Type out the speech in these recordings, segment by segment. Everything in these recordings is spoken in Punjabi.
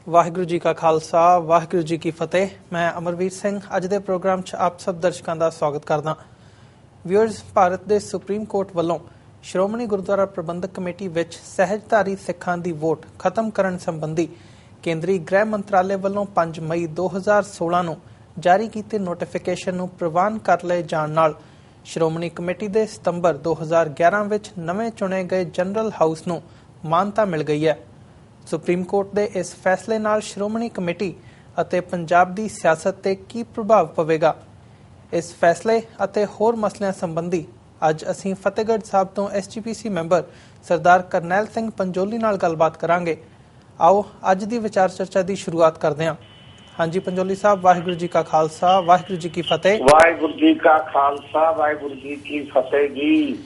ਵਾਹਿਗੁਰੂ ਜੀ ਕਾ ਖਾਲਸਾ, ਵਾਹਿਗੁਰੂ ਜੀ ਕੀ ਫਤਿਹ। ਮੈਂ ਅਮਰਵੀਰ ਸਿੰਘ ਅੱਜ ਦੇ ਪ੍ਰੋਗਰਾਮ 'ਚ ਆਪ ਸਭ ਦਰਸ਼ਕਾਂ ਦਾ ਸਵਾਗਤ ਕਰਦਾ। ਵਿਊਅਰਸ, ਭਾਰਤ ਦੇ ਸੁਪਰੀਮ ਕੋਰਟ ਵੱਲੋਂ ਸ਼੍ਰੋਮਣੀ ਗੁਰਦੁਆਰਾ ਪ੍ਰਬੰਧਕ ਕਮੇਟੀ ਵਿੱਚ ਸਹਿਜਧਾਰੀ ਸਿੱਖਾਂ ਦੀ ਵੋਟ ਖਤਮ ਕਰਨ ਸੰਬੰਧੀ ਕੇਂਦਰੀ ਗ੍ਰਹਿ ਮੰਤਰਾਲੇ ਵੱਲੋਂ 5 ਮਈ 2016 ਨੂੰ ਜਾਰੀ ਕੀਤੇ ਨੋਟੀਫਿਕੇਸ਼ਨ ਨੂੰ ਪ੍ਰਵਾਨ ਕਰ ਲਏ ਜਾਣ ਨਾਲ ਸ਼੍ਰੋਮਣੀ ਕਮੇਟੀ ਦੇ ਸਤੰਬਰ 2011 ਵਿੱਚ ਨਵੇਂ ਚੁਣੇ ਗਏ ਜਨਰਲ ਹਾਊਸ ਨੂੰ ਮਾਨਤਾ ਮਿਲ ਗਈ ਹੈ। ਸੁਪਰੀਮ ਕੋਰਟ ਦੇ ਇਸ ਫੈਸਲੇ ਨਾਲ ਸ਼੍ਰੋਮਣੀ ਕਮੇਟੀ ਅਤੇ ਪੰਜਾਬ ਦੀ ਸਿਆਸਤ ਤੇ ਕੀ ਪ੍ਰਭਾਵ ਪਵੇਗਾ, ਇਸ ਫੈਸਲੇ ਅਤੇ ਹੋਰ ਮਸਲਿਆਂ ਸੰਬੰਧੀ ਅੱਜ ਅਸੀਂ ਫਤਿਹਗੜ੍ਹ ਸਾਹਿਬ ਤੋਂ SGPC ਮੈਂਬਰ ਸਰਦਾਰ ਕਰਨੈਲ ਸਿੰਘ ਪੰਜੋਲੀ ਨਾਲ ਗੱਲਬਾਤ ਕਰਾਂਗੇ। ਆਓ ਅੱਜ ਦੀ ਵਿਚਾਰ ਚਰਚਾ ਦੀ ਸ਼ੁਰੂਆਤ ਕਰਦੇ ਹਾਂ। ਹਾਂਜੀ ਪੰਜੋਲੀ ਸਾਹਿਬ, ਵਾਹਿਗੁਰੂ ਜੀ ਕਾ ਖਾਲਸਾ, ਵਾਹਿਗੁਰੂ ਜੀ ਕੀ ਫਤਿਹ। ਵਾਹਿਗੁਰੂ ਜੀ ਕਾ ਖਾਲਸਾ, ਵਾਹਿਗੁਰੂ ਜੀ ਕੀ ਫਤਿਹ ਜੀ।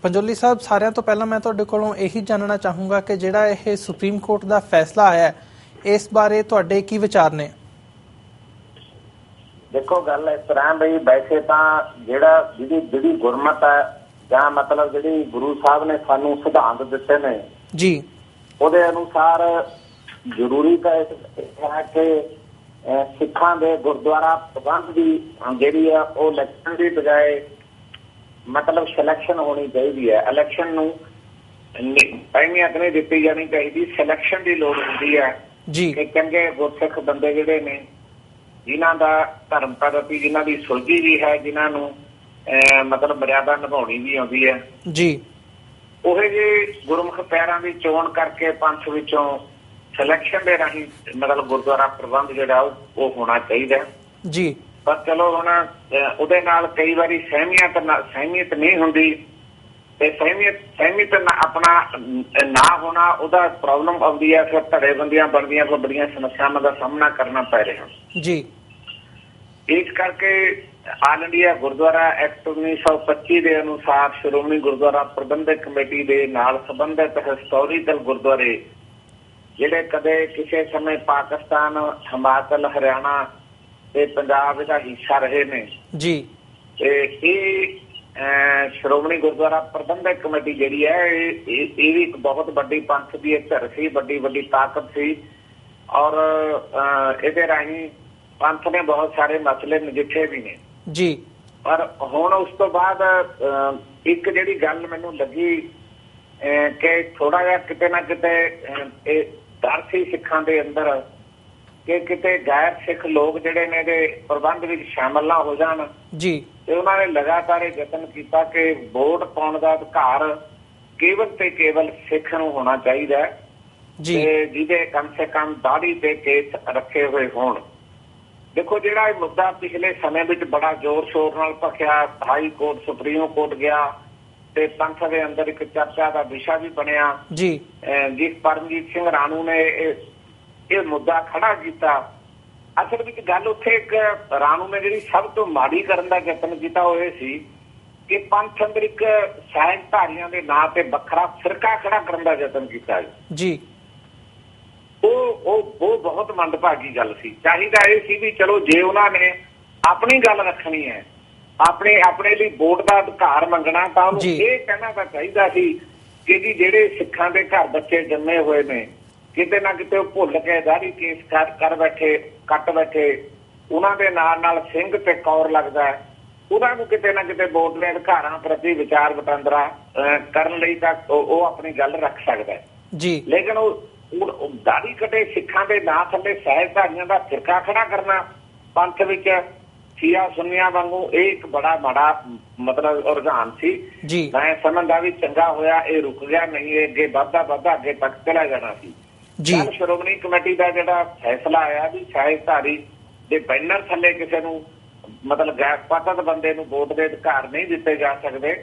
ਪੰਜੋਲੀ ਸਾਹਿਬ, ਸਾਰਿਆਂ ਤੋਂ ਪਹਿਲਾਂ ਮੈਂ ਤੁਹਾਡੇ ਕੋਲੋਂ ਇਹੀ ਜਾਣਨਾ ਚਾਹੂੰਗਾ ਕਿ ਜਿਹੜਾ ਇਹ ਸੁਪਰੀਮ ਕੋਰਟ ਦਾ ਫੈਸਲਾ ਆਇਆ, ਇਸ ਬਾਰੇ ਤੁਹਾਡੇ ਕੀ ਵਿਚਾਰ ਨੇ? ਦੇਖੋ, ਗੱਲ ਇਸ ਤਰ੍ਹਾਂ ਬਈ, ਵੈਸੇ ਤਾਂ ਜਿਹੜੀ ਗੁਰਮਤ ਹੈ ਜਾਂ ਮਤਲਬ ਜਿਹੜੀ ਗੁਰੂ ਸਾਹਿਬ ਨੇ ਸਾਨੂੰ ਸਿਧਾਂਤ ਦਿੱਤੇ ਨੇ ਜੀ, ਉਹਦੇ ਅਨੁਸਾਰ ਜ਼ਰੂਰੀ ਤਾਂ ਇਹ ਹੈ ਕਿ ਸਿੱਖਾਂ ਦੇ ਗੁਰਦੁਆਰਾ ਪ੍ਰਬੰਧ ਦੀ ਜਿਹੜੀ ਆ ਉਹ ਇਲੈਕਸ਼ਨ ਦੀ ਬਜਾਏ ਮਤਲਬ ਸਿਲੈਕਸ਼ਨ ਹੋਣੀ ਚਾਹੀਦੀ ਹੈ। ਇਲੈਕਸ਼ਨ ਨੂੰ ਅਹਿਮੀਅਤ ਨਹੀਂ ਦਿੱਤੀ ਜਾਣੀ ਚਾਹੀਦੀ, ਸਿਲੈਕਸ਼ਨ ਦੀ ਲੋੜ ਹੁੰਦੀ ਹੈ ਜੀ। ਕਿ ਚੰਗੇ ਗੁਰਸਿੱਖ ਬੰਦੇ ਜਿਹੜੇ ਨੇ, ਜਿਨ੍ਹਾਂ ਦਾ ਧਰਮ ਪ੍ਰਤੀ ਜਿਨ੍ਹਾਂ ਦੀ ਸੁਲਝੀ ਵੀ ਹੈ, ਜਿਨ੍ਹਾਂ ਨੂੰ ਮਤਲਬ ਮਰਿਆਦਾ ਨਿਭਾਉਣੀ ਵੀ ਆਉਂਦੀ ਹੈ ਜੀ, ਉਹ ਜਿਹੇ ਗੁਰਮੁਖ ਪਿਆਰਾਂ ਦੀ ਚੋਣ ਕਰਕੇ ਪੰਥ ਵਿੱਚੋਂ ਸਿਲੈਕਸ਼ਨ ਦੇ ਰਾਹੀਂ ਮਤਲਬ ਗੁਰਦੁਆਰਾ ਪ੍ਰਬੰਧ ਜਿਹੜਾ ਉਹ ਹੋਣਾ ਚਾਹੀਦਾ ਜੀ। ਪਰ ਚਲੋ ਹੁਣ ਉਹਦੇ ਨਾਲ ਕਈ ਵਾਰੀ ਸਹਿਮੀਅਤ ਨਹੀਂ ਹੁੰਦੀ, ਤੇ ਸਹਿਮੀਅਤ ਆਪਣਾ ਨਾ ਹੋਣਾ ਉਹਦਾ ਪ੍ਰੋਬਲਮ ਆਉਂਦੀ ਹੈ। ਫਿਰ ਧੜੇਬੰਦੀਆਂ ਬਣਦੀਆਂ, ਫਿਰ ਬੜੀਆਂ ਸਮੱਸਿਆਵਾਂ ਦਾ ਸਾਹਮਣਾ ਕਰਨਾ ਪੈ ਰਿਹਾ ਜੀ। ਇਸ ਕਰਕੇ ਆਲ ਇੰਡੀਆ ਗੁਰਦੁਆਰਾ ਐਕਟ 1925 ਦੇ ਅਨੁਸਾਰ ਸ਼੍ਰੋਮਣੀ ਗੁਰਦੁਆਰਾ ਪ੍ਰਬੰਧਕ ਕਮੇਟੀ ਦੇ ਨਾਲ ਸੰਬੰਧਿਤ ਹਿਸਟੋਰੀਕਲ ਗੁਰਦੁਆਰੇ ਜਿਹੜੇ ਕਦੇ ਕਿਸੇ ਸਮੇਂ ਪਾਕਿਸਤਾਨ, ਹਿਮਾਚਲ, ਹਰਿਆਣਾ ਤੇ ਪੰਜਾਬ ਦਾ ਹਿੱਸਾ ਰਹੇ ਨੇ ਜੀ, ਤੇ ਇਹ ਸ਼੍ਰੋਮਣੀ ਗੁਰਦੁਆਰਾ ਪ੍ਰਬੰਧਕ ਕਮੇਟੀ ਜਿਹੜੀ ਹੈ ਇਹ ਵੀ ਇੱਕ ਬਹੁਤ ਵੱਡੀ ਪੰਥ ਦੀ ਧਿਰ ਸੀ, ਵੱਡੀ ਤਾਕਤ ਸੀ। ਔਰ ਇਹਦੇ ਰਾਹੀਂ ਪੰਥ ਨੇ ਬਹੁਤ ਸਾਰੇ ਮਸਲੇ ਨਜਿੱਠੇ ਵੀ ਨੇ ਜੀ। ਪਰ ਹੁਣ ਉਸ ਤੋਂ ਬਾਅਦ ਇੱਕ ਜਿਹੜੀ ਗੱਲ ਮੈਨੂੰ ਲੱਗੀ ਕਿ ਥੋੜਾ ਜਿਹਾ ਕਿਤੇ ਨਾ ਕਿਤੇ ਇਹ ਡਰ ਸੀ ਸਿੱਖਾਂ ਦੇ ਅੰਦਰ ਕਿ ਕਿਤੇ ਗੈਰ ਸਿੱਖ ਲੋਕ ਜਿਹੜੇ ਨੇ ਇਹਦੇ ਪ੍ਰਬੰਧ ਵਿੱਚ ਸ਼ਾਮਲ ਨਾ ਹੋ ਜਾਣ ਜੀ। ਤੇ ਉਹਨਾਂ ਨੇ ਲਗਾਤਾਰ ਇਹ ਯਤਨ ਕੀਤਾ ਕਿ ਵੋਟ ਪਾਉਣ ਦਾ ਅਧਿਕਾਰ ਕੇਵਲ ਤੇ ਕੇਵਲ ਸਿੱਖ ਨੂੰ ਹੋਣਾ ਚਾਹੀਦਾ ਜੀ, ਜਿਹਦੇ ਕਮ ਸੇ ਕਮ ਦਾੜੀ ਤੇ ਕੇਸ ਰੱਖੇ ਹੋਏ ਹੋਣ। ਦੇਖੋ, ਜਿਹੜਾ ਇਹ ਮੁੱਦਾ ਪਿਛਲੇ ਸਮੇਂ ਵਿੱਚ ਬੜਾ ਜ਼ੋਰ ਸ਼ੋਰ ਨਾਲ ਭਖਿਆ, ਹਾਈ ਕੋਰਟ, ਸੁਪਰੀਮ ਕੋਰਟ ਗਿਆ ਤੇ ਪੰਥ ਦੇ ਅੰਦਰ ਇੱਕ ਚਰਚਾ ਦਾ ਵਿਸ਼ਾ ਵੀ ਬਣਿਆ ਜੀ। ਜਿਸ ਪਰਮਜੀਤ ਸਿੰਘ ਰਾਣੂ ਨੇ ਇਹ ਮੁੱਦਾ ਖੜਾ ਕੀਤਾ। ਅਸਲ ਵਿੱਚ ਗੱਲ ਉੱਥੇ ਇੱਕ ਰਾਣੂ ਨੇ ਜਿਹੜੀ ਸਭ ਤੋਂ ਮਾੜੀ ਕਰਨ ਦਾ ਯਤਨ ਕੀਤਾ ਉਹ ਇਹ ਸੀ ਕਿ ਪੰਥ ਅੰਦਰ ਇੱਕ ਸਹਿਜਧਾਰੀਆਂ ਦੇ ਨਾਂ ਤੇ ਵੱਖਰਾ ਫਿਰਕਾ ਖੜਾ ਕਰਨ ਦਾ ਯਤਨ ਕੀਤਾ ਜੀ। ਉਹ ਬਹੁਤ ਮੰਦਭਾਗੀ ਗੱਲ ਸੀ। ਚਾਹੀਦਾ ਇਹ ਸੀ ਵੀ ਚਲੋ ਜੇ ਉਹਨਾਂ ਨੇ ਆਪਣੀ ਗੱਲ ਰੱਖਣੀ ਹੈ, ਆਪਣੇ ਲਈ ਵੋਟ ਦਾ ਅਧਿਕਾਰ ਮੰਗਣਾ, ਤਾਂ ਉਹਨੂੰ ਇਹ ਕਹਿਣਾ ਤਾਂ ਚਾਹੀਦਾ ਸੀ ਕਿ ਜੀ ਜਿਹੜੇ ਸਿੱਖਾਂ ਦੇ ਘਰ ਬੱਚੇ ਜੰਮੇ ਹੋਏ ਨੇ, ਕਿਤੇ ਨਾ ਕਿਤੇ ਉਹ ਭੁੱਲ ਕੇ ਦਾੜੀ ਕੇਸ ਕੱਟ ਬੈਠੇ, ਉਹਨਾਂ ਦੇ ਨਾਲ ਸਿੰਘ ਤੇ ਕੌਰ ਲੱਗਦਾ, ਉਹਨਾਂ ਨੂੰ ਕਿਤੇ ਨਾ ਕਿਤੇ ਵੋਟ ਦੇ ਅਧਿਕਾਰਾਂ ਪ੍ਰਤੀ ਵਿਚਾਰ ਵਟਾਂਦਰਾ ਕਰਨ ਲਈ ਤਾਂ ਉਹ ਆਪਣੀ ਗੱਲ ਰੱਖ ਸਕਦਾ ਜੀ। ਲੇਕਿਨ ਉਹ ਦਾੜੀ ਕੱਟੇ ਸਿੱਖਾਂ ਦੇ ਨਾਂ ਥੱਲੇ ਸਹਿਜਧਾਰੀਆਂ ਦਾ ਫਿਰਕਾ ਖੜਾ ਕਰਨਾ ਪੰਥ ਵਿੱਚ ਸ਼ੀਆ ਸੁੰਨੀਆਂ ਵਾਂਗੂ, ਇਹ ਇੱਕ ਬੜਾ ਮਾੜਾ ਮਤਲਬ ਰੁਝਾਨ ਸੀ ਜੀ। ਮੈਂ ਸਮਝਦਾ ਵੀ ਚੰਗਾ ਹੋਇਆ ਇਹ ਰੁਕ ਗਿਆ, ਨਹੀਂ ਇਹ ਅੱਗੇ ਵੱਧਦਾ ਅੱਗੇ ਤੱਕ ਚਲਾ ਜਾਣਾ ਸੀ ਜੀ। ਸ਼੍ਰੋਮਣੀ ਕਮੇਟੀ ਦਾ ਜਿਹੜਾ ਫੈਸਲਾ ਆਇਆ ਵੀ ਸਹਿਜਧਾਰੀ ਦੇ ਬੈਨਰ ਥੱਲੇ ਕਿਸੇ ਨੂੰ ਮਤਲਬ ਗੈਰ ਪਾਤਰ ਬੰਦੇ ਨੂੰ ਵੋਟ ਦੇ ਅਧਿਕਾਰ ਨਹੀਂ ਦਿੱਤੇ ਜਾ ਸਕਦੇ,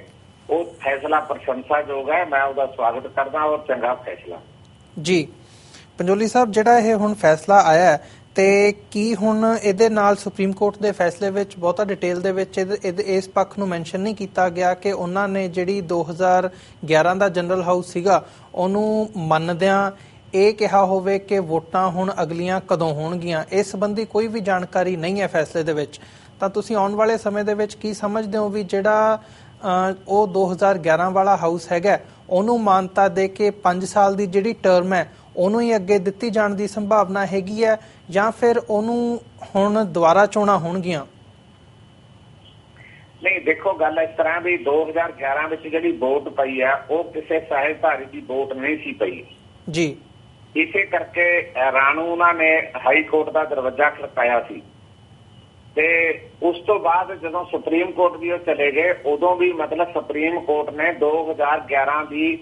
ਉਹ ਫੈਸਲਾ ਪ੍ਰਸ਼ੰਸਾਯੋਗ ਹੈ। ਮੈਂ ਉਹਦਾ ਸਵਾਗਤ ਕਰਦਾ ਔਰ ਚੰਗਾ ਫੈਸਲਾ ਜੀ। ਪੰਜੋਲੀ ਸਾਹਿਬ, ਜਿਹੜਾ ਇਹ ਹੁਣ ਫੈਸਲਾ ਆਇਆ ਤੇ ਕੀ ਹੁਣ ਇਹਦੇ ਨਾਲ ਸੁਪਰੀਮ ਕੋਰਟ ਦੇ ਫੈਸਲੇ ਵਿੱਚ ਬਹੁਤਾ ਡਿਟੇਲ ਦੇ ਵਿੱਚ ਇਸ ਪੱਖ ਨੂੰ ਮੈਂਸ਼ਨ ਨਹੀਂ ਕੀਤਾ ਗਿਆ ਕਿ ਉਹਨਾਂ ਨੇ ਜਿਹੜੀ 2011 ਦਾ ਜਨਰਲ ਹਾਊਸ ਸੀਗਾ ਉਹਨੂੰ ਮੰਨਦਿਆਂ ਇਹ ਕਿਹਾ ਹੋਵੇ ਕਿ ਵੋਟਾਂ ਹੁਣ ਅਗਲੀਆਂ ਕਦੋਂ ਹੋਣਗੀਆਂ, ਇਸ ਸੰਬੰਧੀ ਕੋਈ ਵੀ ਜਾਣਕਾਰੀ ਨਹੀਂ ਹੈ ਫੈਸਲੇ ਦੇ ਵਿੱਚ, ਤਾਂ ਤੁਸੀਂ ਆਉਣ ਵਾਲੇ ਸਮੇਂ ਦੇ ਵਿੱਚ ਕੀ ਸਮਝਦੇ ਹੋ ਵੀ ਜਿਹੜਾ ਉਹ 2011 ਵਾਲਾ ਹਾਊਸ ਹੈਗਾ ਉਹਨੂੰ ਮਾਨਤਾ ਦੇ ਕੇ 5 ਸਾਲ ਦੀ ਜਿਹੜੀ ਟਰਮ ਹੈ ਉਹਨੂੰ ਹੀ ਅੱਗੇ ਦਿੱਤੀ ਜਾਣ ਦੀ ਸੰਭਾਵਨਾ ਹੈਗੀ ਹੈ, ਜਾਂ ਫਿਰ ਉਹਨੂੰ ਹੁਣ ਦੁਬਾਰਾ ਚੋਣਾਂ ਹੋਣਗੀਆਂ? ਨਹੀਂ, ਦੇਖੋ ਗੱਲ ਇਸ ਤਰ੍ਹਾਂ ਵੀ 2011 ਵਿੱਚ ਜਿਹੜੀ ਵੋਟ ਪਈ ਆ ਉਹ ਕਿਸੇ ਸਾਹਿਬਧਾਰੀ ਦੀ ਵੋਟ ਨਹੀਂ ਸੀ ਪਈ ਜੀ। ਇਸੇ ਕਰਕੇ ਰਾਣੂ ਉਹਨਾਂ ਨੇ ਹਾਈ ਕੋਰਟ ਦਾ ਦਰਵਾਜ਼ਾ ਖੜਕਾਇਆ ਸੀ, ਤੇ ਉਸ ਤੋਂ ਬਾਅਦ ਜਦੋਂ ਸੁਪਰੀਮ ਕੋਰਟ ਵੀ ਉਹ ਚਲੇ ਗਏ ਉਦੋਂ ਵੀ ਮਤਲਬ ਸੁਪਰੀਮ ਕੋਰਟ ਨੇ 2011 ਦੀ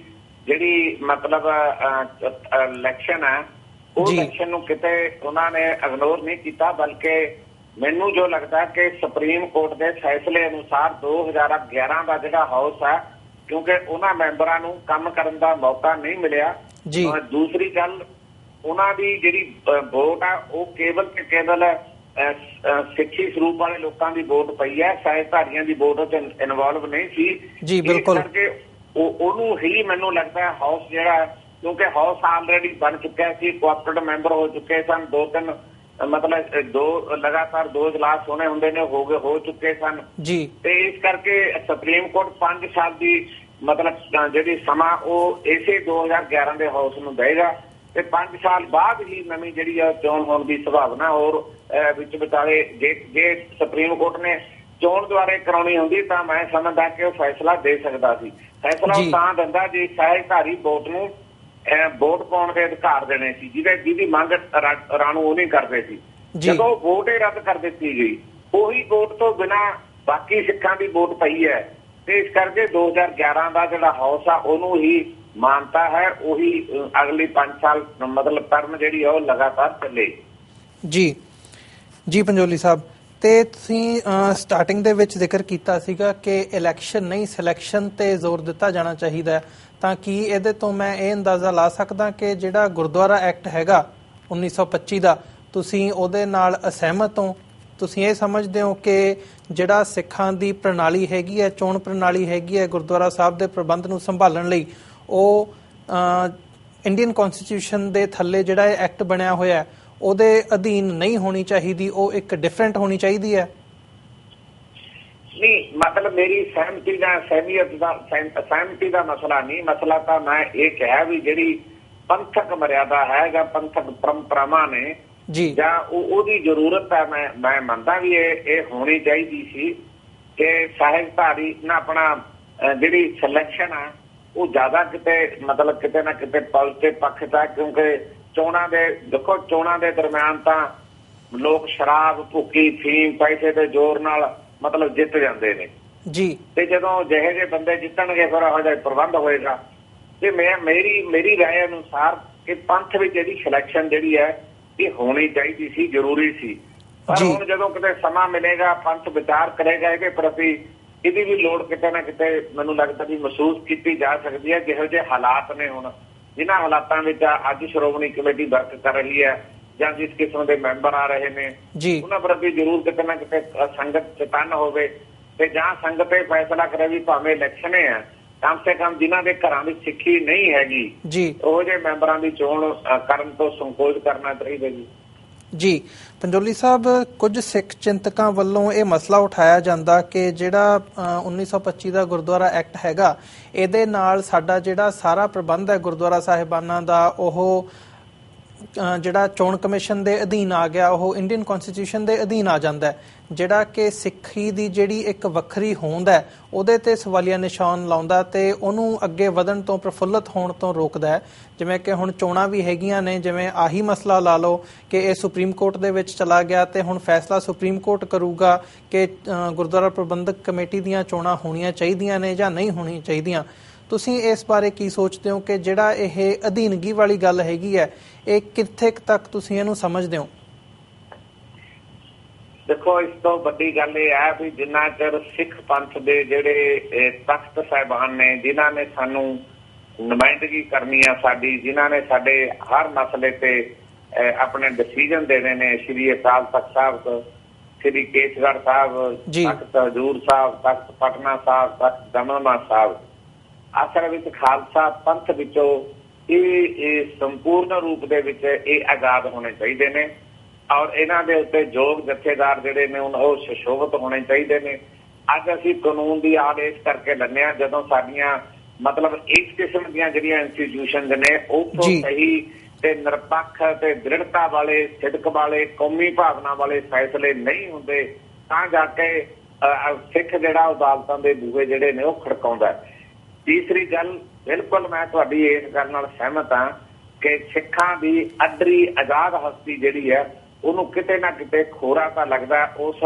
ਜਿਹੜੀ ਮਤਲਬ ਇਲੈਕਸ਼ਨ ਹੈ ਉਹ ਇਲੈਕਸ਼ਨ ਨੂੰ ਕਿਤੇ ਉਹਨਾਂ ਨੇ ਇਗਨੋਰ ਨਹੀਂ ਕੀਤਾ, ਬਲਕਿ ਮੈਨੂੰ ਜੋ ਲੱਗਦਾ ਕਿ ਸੁਪਰੀਮ ਕੋਰਟ ਦੇ ਫੈਸਲੇ ਅਨੁਸਾਰ 2011 ਦਾ ਜਿਹੜਾ ਹਾਊਸ ਹੈ, ਕਿਉਂਕਿ ਉਹਨਾਂ ਮੈਂਬਰਾਂ ਨੂੰ ਕੰਮ ਕਰਨ ਦਾ ਮੌਕਾ ਨਹੀਂ ਮਿਲਿਆ। ਦੂਸਰੀ ਗੱਲ, ਉਹਨਾਂ ਦੀ ਜਿਹੜੀ ਵੋਟ ਆ ਉਹ ਕੇਵਲ ਤੇ ਕੇਵਲ ਸਿੱਖੀ ਸਰੂਪ ਵਾਲੇ ਲੋਕਾਂ ਦੀ ਵੋਟ ਪਈ ਹੈ, ਸਾਹਿਬਧਾਰੀਆਂ ਦੀ ਵੋਟ ਚ ਇਨਵੋਲਵ ਨਹੀਂ ਸੀ ਜੀ। ਬਿਲਕੁਲ, ਉਹਨੂੰ ਹੀ ਮੈਨੂੰ ਲੱਗਦਾ ਹਾਊਸ ਜਿਹੜਾ, ਕਿਉਂਕਿ ਹਾਊਸ ਆਲਰੇਡੀ ਬਣ ਚੁੱਕਿਆ ਸੀ, ਕੋਆਪਰੇਟਿਵ ਮੈਂਬਰ ਹੋ ਚੁੱਕੇ ਸਨ, 2-3 ਮਤਲਬ ਲਗਾਤਾਰ 2 ਇਜਲਾਸ ਹੋਣੇ ਹੁੰਦੇ ਨੇ ਹੋ ਚੁੱਕੇ ਸਨ ਜੀ, ਤੇ ਇਸ ਕਰਕੇ ਸੁਪਰੀਮ ਕੋਰਟ 5 ਸਾਲ ਦੀ ਮਤਲਬ ਜਿਹੜੀ ਸਮਾਂ ਉਹ ਇਸੇ 2011 ਦੇ ਹਾਊਸ ਨੂੰ ਦੇਗਾ, ਤੇ 5 ਸਾਲ ਬਾਅਦ ਹੀ ਨਵੀਂ ਜਿਹੜੀ ਆ ਚੋਣ ਹੋਣ ਦੀ ਸੰਭਾਵਨਾ। ਔਰ ਵਿੱਚ ਵਿਚਾਲੇ ਜੇ ਸੁਪਰੀਮ ਕੋਰਟ ਨੇ ਚੋਣ ਦੁਆਰੇ ਕਰਾਉਣੀ ਹੁੰਦੀ ਤਾਂ ਮੈਂ ਸਮਝਦਾ ਕਿ ਉਹ ਫੈਸਲਾ ਦੇ ਸਕਦਾ ਸੀ। ਫੈਸਲਾ ਉਹ ਤਾਂ ਦਿੰਦਾ ਜੇ ਸਾਹਿਬਧਾਰੀ ਵੋਟ ਨੂੰ ਵੋਟ ਪਾਉਣ ਦੇ ਅਧਿਕਾਰ ਦੇਣੇ ਸੀ, ਜਿਹਦੀ ਮੰਗ ਰਾਣੂ ਉਹ ਨਹੀਂ ਕਰਦੇ ਸੀ। ਜਦੋਂ ਵੋਟ ਹੀ ਰੱਦ ਕਰ ਦਿੱਤੀ ਗਈ, ਉਹੀ ਵੋਟ ਤੋਂ ਬਿਨਾਂ ਬਾਕੀ ਸਿੱਖਾਂ ਦੀ ਵੋਟ ਪਈ ਹੈ, ਤੇ ਇਸ ਕਰਕੇ 2011 ਦਾ ਜਿਹੜਾ ਹਾਊਸ ਆ ਉਹਨੂੰ ਹੀ ਮਾਨਤਾ ਹੈ, ਉਹੀ ਅਗਲੀ 5 ਸਾਲ ਮਤਲਬ ਟਰਮ ਜਿਹੜੀ ਆ ਉਹ ਲਗਾਤਾਰ ਚੱਲੇ ਜੀ। ਜੀ ਪੰਜੋਲੀ ਸਾਹਿਬ, ਤੇ ਤੁਸੀਂ ਸਟਾਰਟਿੰਗ ਦੇ ਵਿੱਚ ਜ਼ਿਕਰ ਕੀਤਾ ਸੀਗਾ ਕਿ ਇਲੈਕਸ਼ਨ ਨਹੀਂ ਸਿਲੈਕਸ਼ਨ ਤੇ ਜ਼ੋਰ ਦਿੱਤਾ ਜਾਣਾ ਚਾਹੀਦਾ, ਤਾਂ ਕੀ ਇਹਦੇ ਤੋਂ ਮੈਂ ਇਹ ਅੰਦਾਜ਼ਾ ਲਾ ਸਕਦਾ ਕਿ ਜਿਹੜਾ ਗੁਰਦੁਆਰਾ ਐਕਟ ਹੈਗਾ 1925 ਦਾ, ਤੁਸੀਂ ਉਹਦੇ ਨਾਲ ਅਸਹਿਮਤ ਹੋ? ਤੁਸੀਂ ਇਹ ਸਮਝਦੇ ਹੋ ਕਿ ਜਿਹੜਾ ਸਿੱਖਾਂ ਦੀ ਪ੍ਰਣਾਲੀ ਹੈਗੀ ਹੈ, ਚੋਣ ਪ੍ਰਣਾਲੀ ਹੈਗੀ ਹੈ ਗੁਰਦੁਆਰਾ ਸਾਹਿਬ ਦੇ ਪ੍ਰਬੰਧ ਨੂੰ ਸੰਭਾਲਣ ਲਈ, ਉਹ ਇੰਡੀਅਨ ਕਨਸਟੀਟਿਊਸ਼ਨ ਦੇ ਥੱਲੇ ਜਿਹੜਾ ਇਹ ਐਕਟ ਬਣਿਆ ਹੋਇਆ ਉਹਦੇ ਅਧੀਨ ਨਹੀਂ ਹੋਣੀ ਚਾਹੀਦੀ, ਉਹ ਇੱਕ ਡਿਫਰੈਂਟ ਹੋਣੀ ਚਾਹੀਦੀ ਹੈ? ਨਹੀਂ, ਮਤਲਬ ਮੇਰੀ ਸਹਿਮਤੀ ਦਾ ਮਸਲਾ ਨਹੀਂ, ਮਸਲਾ ਤਾਂ ਮੈਂ ਇਹ ਕਿਹਾ ਵੀ ਜਿਹੜੀ ਪੰਥਕ ਮਰਿਆਦਾ ਹੈ ਜਾਂ ਪੰਥਕ ਪਰੰਪਰਾਵਾਂ ਨੇ ਜੀ, ਜਾਂ ਉਹਦੀ ਜ਼ਰੂਰਤ ਹੈ, ਮੈਂ ਮੰਨਦਾ ਵੀ ਇਹ ਹੋਣੀ ਚਾਹੀਦੀ ਸੀ ਕਿ ਸਾਹਿਬਧਾਰੀ ਨਾ ਆਪਣਾ ਜਿਹੜੀ ਸਿਲੈਕਸ਼ਨ ਆ ਉਹ ਜ਼ਿਆਦਾ ਕਿਤੇ ਮਤਲਬ ਕਿਤੇ ਨਾ ਕਿਤੇ ਪੋਜ਼ਿਟਿਵ ਪੱਖ ਦਾ, ਕਿਉਂਕਿ ਚੋਣਾਂ ਦੇ ਦਰਮਿਆਨ ਤਾਂ ਲੋਕ ਸ਼ਰਾਬ, ਭੁੱਕੀ, ਫੀਮ, ਪੈਸੇ ਦੇ ਜ਼ੋਰ ਨਾਲ ਮਤਲਬ ਜਿੱਤ ਜਾਂਦੇ ਨੇ ਜੀ, ਤੇ ਜਦੋਂ ਜਿਹੇ ਜਿਹੇ ਬੰਦੇ ਜਿੱਤਣਗੇ ਫਿਰ ਇਹੋ ਜਿਹਾ ਪ੍ਰਬੰਧ ਹੋਏਗਾ। ਤੇ ਮੇਰੀ ਰਾਏ ਅਨੁਸਾਰ ਕਿ ਪੰਥ ਵਿੱਚ ਜਿਹੜੀ ਸਿਲੈਕਸ਼ਨ ਜਿਹੜੀ ਹੈ ਇਹ ਹੋਣੀ ਚਾਹੀਦੀ ਸੀ, ਜ਼ਰੂਰੀ ਸੀ। ਪਰ ਹੁਣ ਜਦੋਂ ਕਿਤੇ ਸਮਾਂ ਮਿਲੇਗਾ, ਪੰਥ ਵਿਚਾਰ ਕਰੇਗਾ ਇਹਦੇ ਪ੍ਰਤੀ, ਇਹਦੀ ਵੀ ਲੋੜ ਕਿਤੇ ਨਾ ਕਿਤੇ ਮੈਨੂੰ ਲੱਗਦਾ ਵੀ ਮਹਿਸੂਸ ਕੀਤੀ ਜਾ ਸਕਦੀ ਹੈ। ਜਿਹੋ ਜਿਹੇ ਹਾਲਾਤ ਨੇ ਹੁਣ, ਜਿਨ੍ਹਾਂ ਹਾਲਾਤਾਂ ਵਿੱਚ ਅੱਜ ਸ਼੍ਰੋਮਣੀ ਕਮੇਟੀ ਵਰਕ ਕਰ ਰਹੀ ਹੈ ਜਾਂ ਜਿਸ ਕਿਸਮ ਦੇ ਮੈਂਬਰ ਆ ਰਹੇ ਨੇ, ਉਹਨਾਂ ਪ੍ਰਤੀ ਜ਼ਰੂਰ ਕਿਤੇ ਨਾ ਕਿਤੇ ਸੰਗਤ ਚੇਤੰਨ ਹੋਵੇ, ਤੇ ਜਾਂ ਸੰਗਤ ਇਹ ਫੈਸਲਾ ਕਰੇ ਵੀ ਭਾਵੇਂ ਇਲੈਕਸ਼ਨ ਹੈ, ਕਮ ਸੇ ਕਮ ਜਿਨ੍ਹਾਂ ਦੇ ਘਰਾਂ ਵਿੱਚ ਸਿੱਖੀ ਨਹੀਂ ਹੈਗੀ ਉਹ ਜਿਹੇ ਮੈਂਬਰਾਂ ਦੀ ਚੋਣ ਕਰਨ ਤੋਂ ਸੰਕੋਚ ਕਰਨਾ ਚਾਹੀਦਾ ਜੀ। ਪੰਜੋਲੀ ਸਾਹਿਬ, ਕੁਝ ਸਿੱਖ ਚਿੰਤਕਾਂ ਵੱਲੋਂ ਇਹ ਮਸਲਾ ਉਠਾਇਆ ਜਾਂਦਾ ਕਿ ਜਿਹੜਾ 1925 ਦਾ ਗੁਰਦੁਆਰਾ ਐਕਟ ਹੈਗਾ, ਇਹਦੇ ਨਾਲ ਸਾਡਾ ਜਿਹੜਾ ਸਾਰਾ ਪ੍ਰਬੰਧ ਹੈ ਗੁਰਦੁਆਰਾ ਸਾਹਿਬਾਨਾਂ ਦਾ, ਉਹ ਜਿਹੜਾ ਚੋਣ ਕਮਿਸ਼ਨ ਦੇ ਅਧੀਨ ਆ ਗਿਆ, ਉਹ ਇੰਡੀਅਨ ਕਨਸਟੀਟਿਊਸ਼ਨ ਦੇ ਅਧੀਨ ਆ ਜਾਂਦਾ ਹੈ, ਜਿਹੜਾ ਕਿ ਸਿੱਖੀ ਦੀ ਜਿਹੜੀ ਇੱਕ ਵੱਖਰੀ ਹੋਂਦ ਹੈ ਉਹਦੇ ਤੇ ਸਵਾਲੀਆ ਨਿਸ਼ਾਨ ਲਾਉਂਦਾ ਤੇ ਉਹਨੂੰ ਅੱਗੇ ਵਧਣ ਤੋਂ, ਪ੍ਰਫੁੱਲਤ ਹੋਣ ਤੋਂ ਰੋਕਦਾ ਹੈ। ਜਿਵੇਂ ਕਿ ਹੁਣ ਚੋਣਾਂ ਵੀ ਹੈਗੀਆਂ ਨੇ, ਜਿਵੇਂ ਆਹੀ ਮਸਲਾ ਲਾ ਲਓ ਕਿ ਇਹ ਸੁਪਰੀਮ ਕੋਰਟ ਦੇ ਵਿੱਚ ਚਲਾ ਗਿਆ ਤੇ ਹੁਣ ਫੈਸਲਾ ਸੁਪਰੀਮ ਕੋਰਟ ਕਰੂਗਾ ਕਿ ਗੁਰਦੁਆਰਾ ਪ੍ਰਬੰਧਕ ਕਮੇਟੀ ਦੀਆਂ ਚੋਣਾਂ ਹੋਣੀਆਂ ਚਾਹੀਦੀਆਂ ਨੇ ਜਾਂ ਨਹੀਂ ਹੋਣੀਆਂ ਚਾਹੀਦੀਆਂ। ਤੁਸੀਂ ਇਸ ਬਾਰੇ ਕੀ ਸੋਚਦੇ ਹੋ ਕਿ ਜਿਹੜਾ ਇਹ ਅਧੀਨਗੀ ਵਾਲੀ ਗੱਲ ਹੈਗੀ ਹੈ, ਇਹ ਕਿੱਥੇ ਤੱਕ ਤੁਸੀਂ ਇਹਨੂੰ ਸਮਝਦੇ ਹੋ? ਦੇਖੋ, ਇਸ ਤੋਂ ਵੱਡੀ ਗੱਲ ਇਹ ਹੈ ਵੀ ਜਿੰਨਾ ਚਿਰ ਸਿੱਖ ਪੰਥ ਦੇ ਜਿਹੜੇ ਤਖਤ ਸਾਹਿਬਾਨ ਨੇ, ਜਿਨ੍ਹਾਂ ਨੇ ਸਾਨੂੰ ਨੁਮਾਇੰਦਗੀ ਕਰਨੀ ਆ ਸਾਡੀ, ਜਿਨ੍ਹਾਂ ਨੇ ਸਾਡੇ ਹਰ ਮਸਲੇ ਤੇ ਆਪਣੇ ਡਿਸੀਜਨ ਦੇਣੇ ਨੇ, ਸ਼੍ਰੀ ਅਕਾਲ ਤਖਤ ਸਾਹਿਬ, ਸ਼੍ਰੀ ਕੇਸਗੜ੍ਹ ਸਾਹਿਬ, ਤਖਤ ਹਜ਼ੂਰ ਸਾਹਿਬ, ਤਖਤ ਪਟਨਾ ਸਾਹਿਬ, ਤਖਤ ਦਮਦਮਾ ਸਾਹਿਬ, ਅਸਲ ਵਿੱਚ ਖਾਲਸਾ ਪੰਥ ਵਿੱਚੋਂ ਇਹ ਸੰਪੂਰਨ ਰੂਪ ਦੇ ਵਿੱਚ ਇਹ ਆਜ਼ਾਦ ਹੋਣੇ ਚਾਹੀਦੇ ਨੇ ਔਰ ਇਹਨਾਂ ਦੇ ਉੱਤੇ ਯੋਗ ਜਥੇਦਾਰ ਜਿਹੜੇ ਨੇ ਉਹ ਸੁਸ਼ੋਭਿਤ ਹੋਣੇ ਚਾਹੀਦੇ ਨੇ। ਅੱਜ ਅਸੀਂ ਕਾਨੂੰਨ ਦੀ ਆੜ ਇਸ ਕਰਕੇ ਲੈਂਦੇ ਹਾਂ ਜਦੋਂ ਸਾਡੀਆਂ ਮਤਲਬ ਇਸ ਕਿਸਮ ਦੀਆਂ ਜਿਹੜੀਆਂ ਇੰਸਟੀਟਿਊਸ਼ਨਸ ਨੇ ਉਹ ਸਹੀ ਤੇ ਨਿਰਪੱਖ ਤੇ ਦ੍ਰਿੜਤਾ ਵਾਲੇ, ਸਿਦਕ ਵਾਲੇ, ਕੌਮੀ ਭਾਵਨਾ ਵਾਲੇ ਫੈਸਲੇ ਨਹੀਂ ਹੁੰਦੇ ਤਾਂ ਜਾ ਕੇ ਸਿੱਖ ਜਿਹੜਾ ਅਦਾਲਤਾਂ ਦੇ ਬੂਹੇ ਜਿਹੜੇ ਨੇ ਉਹ ਖੜਕਾਉਂਦਾ। ਤੀਸਰੀ ਗੱਲ, ਬਿਲਕੁਲ ਮੈਂ ਤੁਹਾਡੀ ਇਸ ਗੱਲ ਨਾਲ ਸਹਿਮਤ ਹਾਂ ਕਿ ਸਿੱਖਾਂ ਦੀ ਅੱਡਰੀ ਆਜ਼ਾਦ ਹਸਤੀ ਜਿਹੜੀ ਹੈ ਉਹਨੂੰ ਕਿਤੇ ਨਾ ਕਿਤੇ ਖੋਰਾ ਤਾਂ ਲੱਗਦਾ। ਉਸ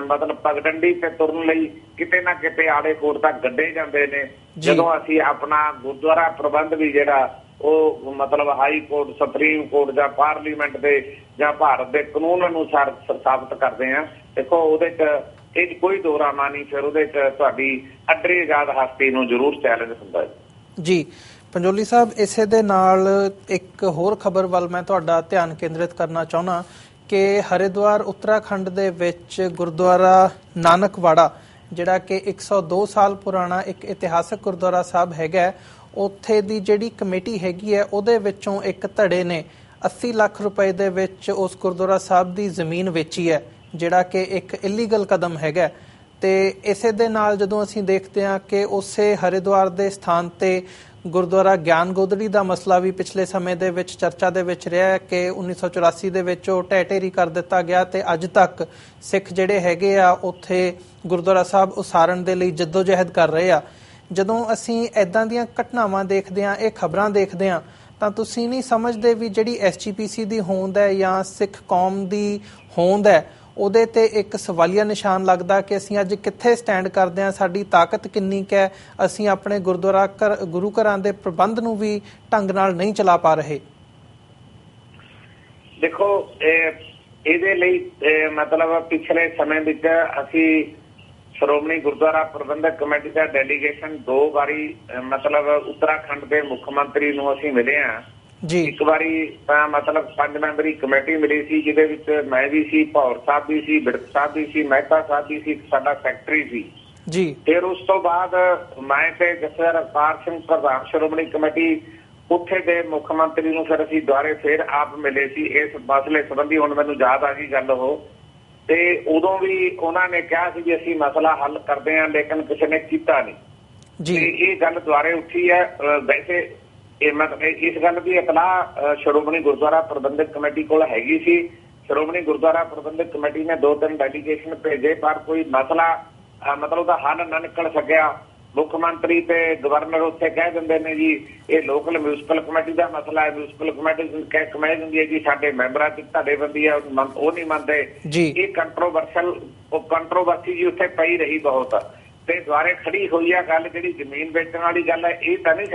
ਮਤਲਬ ਪਗਡੰਡੀ ਤੇ ਤੁਰਨ ਲਈ ਕਿਤੇ ਨਾ ਕਿਤੇ ਆੜੇ ਕੋਟ ਤੱਕ ਗੱਡੇ ਜਾਂਦੇ ਨੇ। ਜਦੋਂ ਅਸੀਂ ਆਪਣਾ ਗੁਰਦੁਆਰਾ ਪ੍ਰਬੰਧ ਵੀ ਜਿਹੜਾ ਉਹ ਮਤਲਬ ਹਾਈ ਕੋਰਟ, ਸੁਪਰੀਮ ਕੋਰਟ ਜਾਂ ਪਾਰਲੀਮੈਂਟ ਦੇ ਜਾਂ ਭਾਰਤ ਦੇ ਕਾਨੂੰਨ ਅਨੁਸਾਰ ਸਾਬਤ ਕਰਦੇ ਹਾਂ, ਦੇਖੋ ਉਹਦੇ 'ਚ ਇਹ ਕੋਈ ਦੋਰਾਮਾ ਨਹੀਂ, ਫਿਰ ਉਹਦੇ 'ਚ ਤੁਹਾਡੀ ਅੱਡਰੀ ਆਜ਼ਾਦ ਹਸਤੀ ਨੂੰ ਜ਼ਰੂਰ ਚੈਲੰਜ ਹੁੰਦਾ ਹੈ। ਜੀ ਪੰਜੋਲੀ ਸਾਹਿਬ, ਇਸੇ ਦੇ ਨਾਲ ਇੱਕ ਹੋਰ ਖਬਰ ਵੱਲ ਮੈਂ ਤੁਹਾਡਾ ਧਿਆਨ ਕੇਂਦਰਿਤ ਕਰਨਾ ਚਾਹੁੰਦਾ ਕਿ ਹਰਿਦੁਆਰ ਉੱਤਰਾਖੰਡ ਦੇ ਵਿੱਚ ਗੁਰਦੁਆਰਾ ਨਾਨਕਵਾੜਾ ਜਿਹੜਾ ਕਿ 102 ਸਾਲ ਪੁਰਾਣਾ ਇੱਕ ਇਤਿਹਾਸਕ ਗੁਰਦੁਆਰਾ ਸਾਹਿਬ ਹੈਗਾ, ਉੱਥੇ ਦੀ ਜਿਹੜੀ ਕਮੇਟੀ ਹੈਗੀ ਹੈ ਉਹਦੇ ਵਿੱਚੋਂ ਇੱਕ ਧੜੇ ਨੇ 80 ਲੱਖ ਰੁਪਏ ਦੇ ਵਿੱਚ ਉਸ ਗੁਰਦੁਆਰਾ ਸਾਹਿਬ ਦੀ ਜ਼ਮੀਨ ਵੇਚੀ ਹੈ, ਜਿਹੜਾ ਕਿ ਇੱਕ ਇਲੀਗਲ ਕਦਮ ਹੈਗਾ। ਤੇ ਇਸੇ ਦੇ ਨਾਲ ਜਦੋਂ ਅਸੀਂ ਦੇਖਦੇ ਹਾਂ ਕਿ ਉਸੇ ਹਰਿਦੁਆਰ ਦੇ ਸਥਾਨ ਤੇ ਗੁਰਦੁਆਰਾ ਗਿਆਨ ਗੋਦੜੀ ਦਾ ਮਸਲਾ ਵੀ ਪਿਛਲੇ ਸਮੇਂ ਦੇ ਵਿੱਚ ਚਰਚਾ ਦੇ ਵਿੱਚ ਰਿਹਾ ਕਿ 1984 ਦੇ ਵਿੱਚ ਉਹ ਢਹਿ ਢੇਰੀ ਕਰ ਦਿੱਤਾ ਗਿਆ ਤੇ ਅੱਜ ਤੱਕ ਸਿੱਖ ਜਿਹੜੇ ਹੈਗੇ ਆ ਉੱਥੇ ਗੁਰਦੁਆਰਾ ਸਾਹਿਬ ਉਸਾਰਨ ਦੇ ਲਈ ਜਦੋਜਹਿਦ ਕਰ ਰਹੇ ਆ। ਜਦੋਂ ਅਸੀਂ ਇੱਦਾਂ ਦੀਆਂ ਘਟਨਾਵਾਂ ਦੇਖਦੇ ਹਾਂ, ਇਹ ਖਬਰਾਂ ਦੇਖਦੇ ਹਾਂ, ਤਾਂ ਤੁਸੀਂ ਨਹੀਂ ਸਮਝਦੇ ਵੀ ਜਿਹੜੀ SGPC ਦੀ ਹੋਂਦ ਹੈ ਜਾਂ ਸਿੱਖ ਕੌਮ ਦੀ ਹੋਂਦ ਹੈ ਉਹਦੇ ਤੇ ਇੱਕ ਸਵਾਲੀਆ ਨਿਸ਼ਾਨ ਲੱਗਦਾ ਕਿ ਅਸੀਂ ਅੱਜ ਕਿੱਥੇ ਸਟੈਂਡ ਕਰਦੇ ਹਾਂ, ਸਾਡੀ ਤਾਕਤ ਕਿੰਨੀ ਕੁ ਹੈ, ਅਸੀਂ ਆਪਣੇ ਗੁਰੂ ਘਰਾਂ ਦੇ ਪ੍ਰਬੰਧ ਨੂੰ ਵੀ ਢੰਗ ਨਾਲ ਨਹੀਂ ਚਲਾ ਪਾ ਰਹੇ। ਦੇਖੋ ਇਹਦੇ ਲਈ ਮਤਲਬ ਪਿਛਲੇ ਸਮੇਂ ਵਿੱਚ ਅਸੀਂ ਸ਼੍ਰੋਮਣੀ ਗੁਰਦੁਆਰਾ ਪ੍ਰਬੰਧਕ ਕਮੇਟੀ ਦਾ ਡੈਲੀਗੇਸ਼ਨ 2 ਵਾਰੀ ਮਤਲਬ ਉੱਤਰਾਖੰਡ ਦੇ ਮੁੱਖ ਮੰਤਰੀ ਨੂੰ ਅਸੀਂ ਮਿਲੇ ਹਾਂ। ਇੱਕ ਵਾਰੀ ਤਾਂ ਮਤਲਬ 5 ਮੈਂਬਰੀ ਕਮੇਟੀ ਮਿਲੀ ਸੀ ਜਿਹਦੇ ਵਿੱਚ ਮੈਂ ਵੀ ਸੀ, ਭੌਰ ਸਾਹਿਬ ਵੀ ਸੀ, ਬਿਰਕ ਸਾਹਿਬ ਵੀ ਸੀ, ਮਹਿਤਾ ਸਾਹਿਬ ਵੀ ਸੀ, ਸਾਡਾ ਸੈਕਟਰੀ ਸੀ ਜੀ। ਫਿਰ ਉਸ ਤੋਂ ਬਾਅਦ ਮੈਂ ਤੇ ਜਥੇਦਾਰ ਅਵਤਾਰ ਸਿੰਘ ਪ੍ਰਧਾਨ ਸ਼੍ਰੋਮਣੀ ਕਮੇਟੀ ਉੱਥੇ ਦੇ ਮੁੱਖ ਮੰਤਰੀ ਨੂੰ ਫਿਰ ਅਸੀਂ ਦੁਆਰੇ ਫਿਰ ਆਪ ਮਿਲੇ ਸੀ ਇਸ ਮਸਲੇ ਸੰਬੰਧੀ। ਹੁਣ ਮੈਨੂੰ ਯਾਦ ਆ ਗਈ ਗੱਲ ਉਹ, ਤੇ ਉਦੋਂ ਵੀ ਉਹਨਾਂ ਨੇ ਕਿਹਾ ਸੀ ਵੀ ਅਸੀਂ ਮਸਲਾ ਹੱਲ ਕਰਦੇ ਹਾਂ, ਲੇਕਿਨ ਕਿਸੇ ਨੇ ਕੀਤਾ ਨਹੀਂ ਜੀ। ਇਹ ਗੱਲ ਦੁਆਰੇ ਉੱਠੀ ਹੈ। ਵੈਸੇ ਇਹ ਮਤਲਬ ਇਸ ਗੱਲ ਦੀ ਇਤਲਾਹ ਸ਼੍ਰੋਮਣੀ ਗੁਰਦੁਆਰਾ ਪ੍ਰਬੰਧਕ ਕਮੇਟੀ ਕੋਲ ਹੈਗੀ ਸੀ। ਸ਼੍ਰੋਮਣੀ ਗੁਰਦੁਆਰਾ ਪ੍ਰਬੰਧਕ ਕਮੇਟੀ ਨੇ 2-3 ਡੈਲੀਗੇਸ਼ਨ ਭੇਜੇ ਪਰ ਕੋਈ ਮਸਲਾ ਮਤਲਬ ਉਹਦਾ ਹੱਲ ਨਾ ਨਿਕਲ ਸਕਿਆ। ਮੁੱਖ ਮੰਤਰੀ ਤੇ ਗਵਰਨਰ ਉੱਥੇ ਕਹਿ ਦਿੰਦੇ ਨੇ ਜੀ ਇਹ ਲੋਕਲ ਮਿਊਨਿਸਪਲ ਕਮੇਟੀ ਦਾ ਮਸਲਾ ਹੈ, ਮਿਊਨਿਸਪਲ ਕਮੇਟੀ ਕਹਿ ਦਿੰਦੀ ਹੈ ਜੀ ਸਾਡੇ ਮੈਂਬਰਾਂ ਦੀ ਧੜੇਬੰਦੀ ਹੈ, ਉਹ ਨਹੀਂ ਮੰਨਦੇ। ਇਹ ਕੰਟਰੋਵਰਸੀ ਜੀ ਉੱਥੇ ਪਈ ਰਹੀ ਬਹੁਤ, ਤੇ ਦੁਆਰੇ ਖੜੀ ਹੋਈ ਆ ਗੱਲ ਜਿਹੜੀ ਜ਼ਮੀਨ ਵੇਚਣ ਵਾਲੀ ਗੱਲ ਹੈ। ਇਹ ਤਾਂ ਨਹੀਂ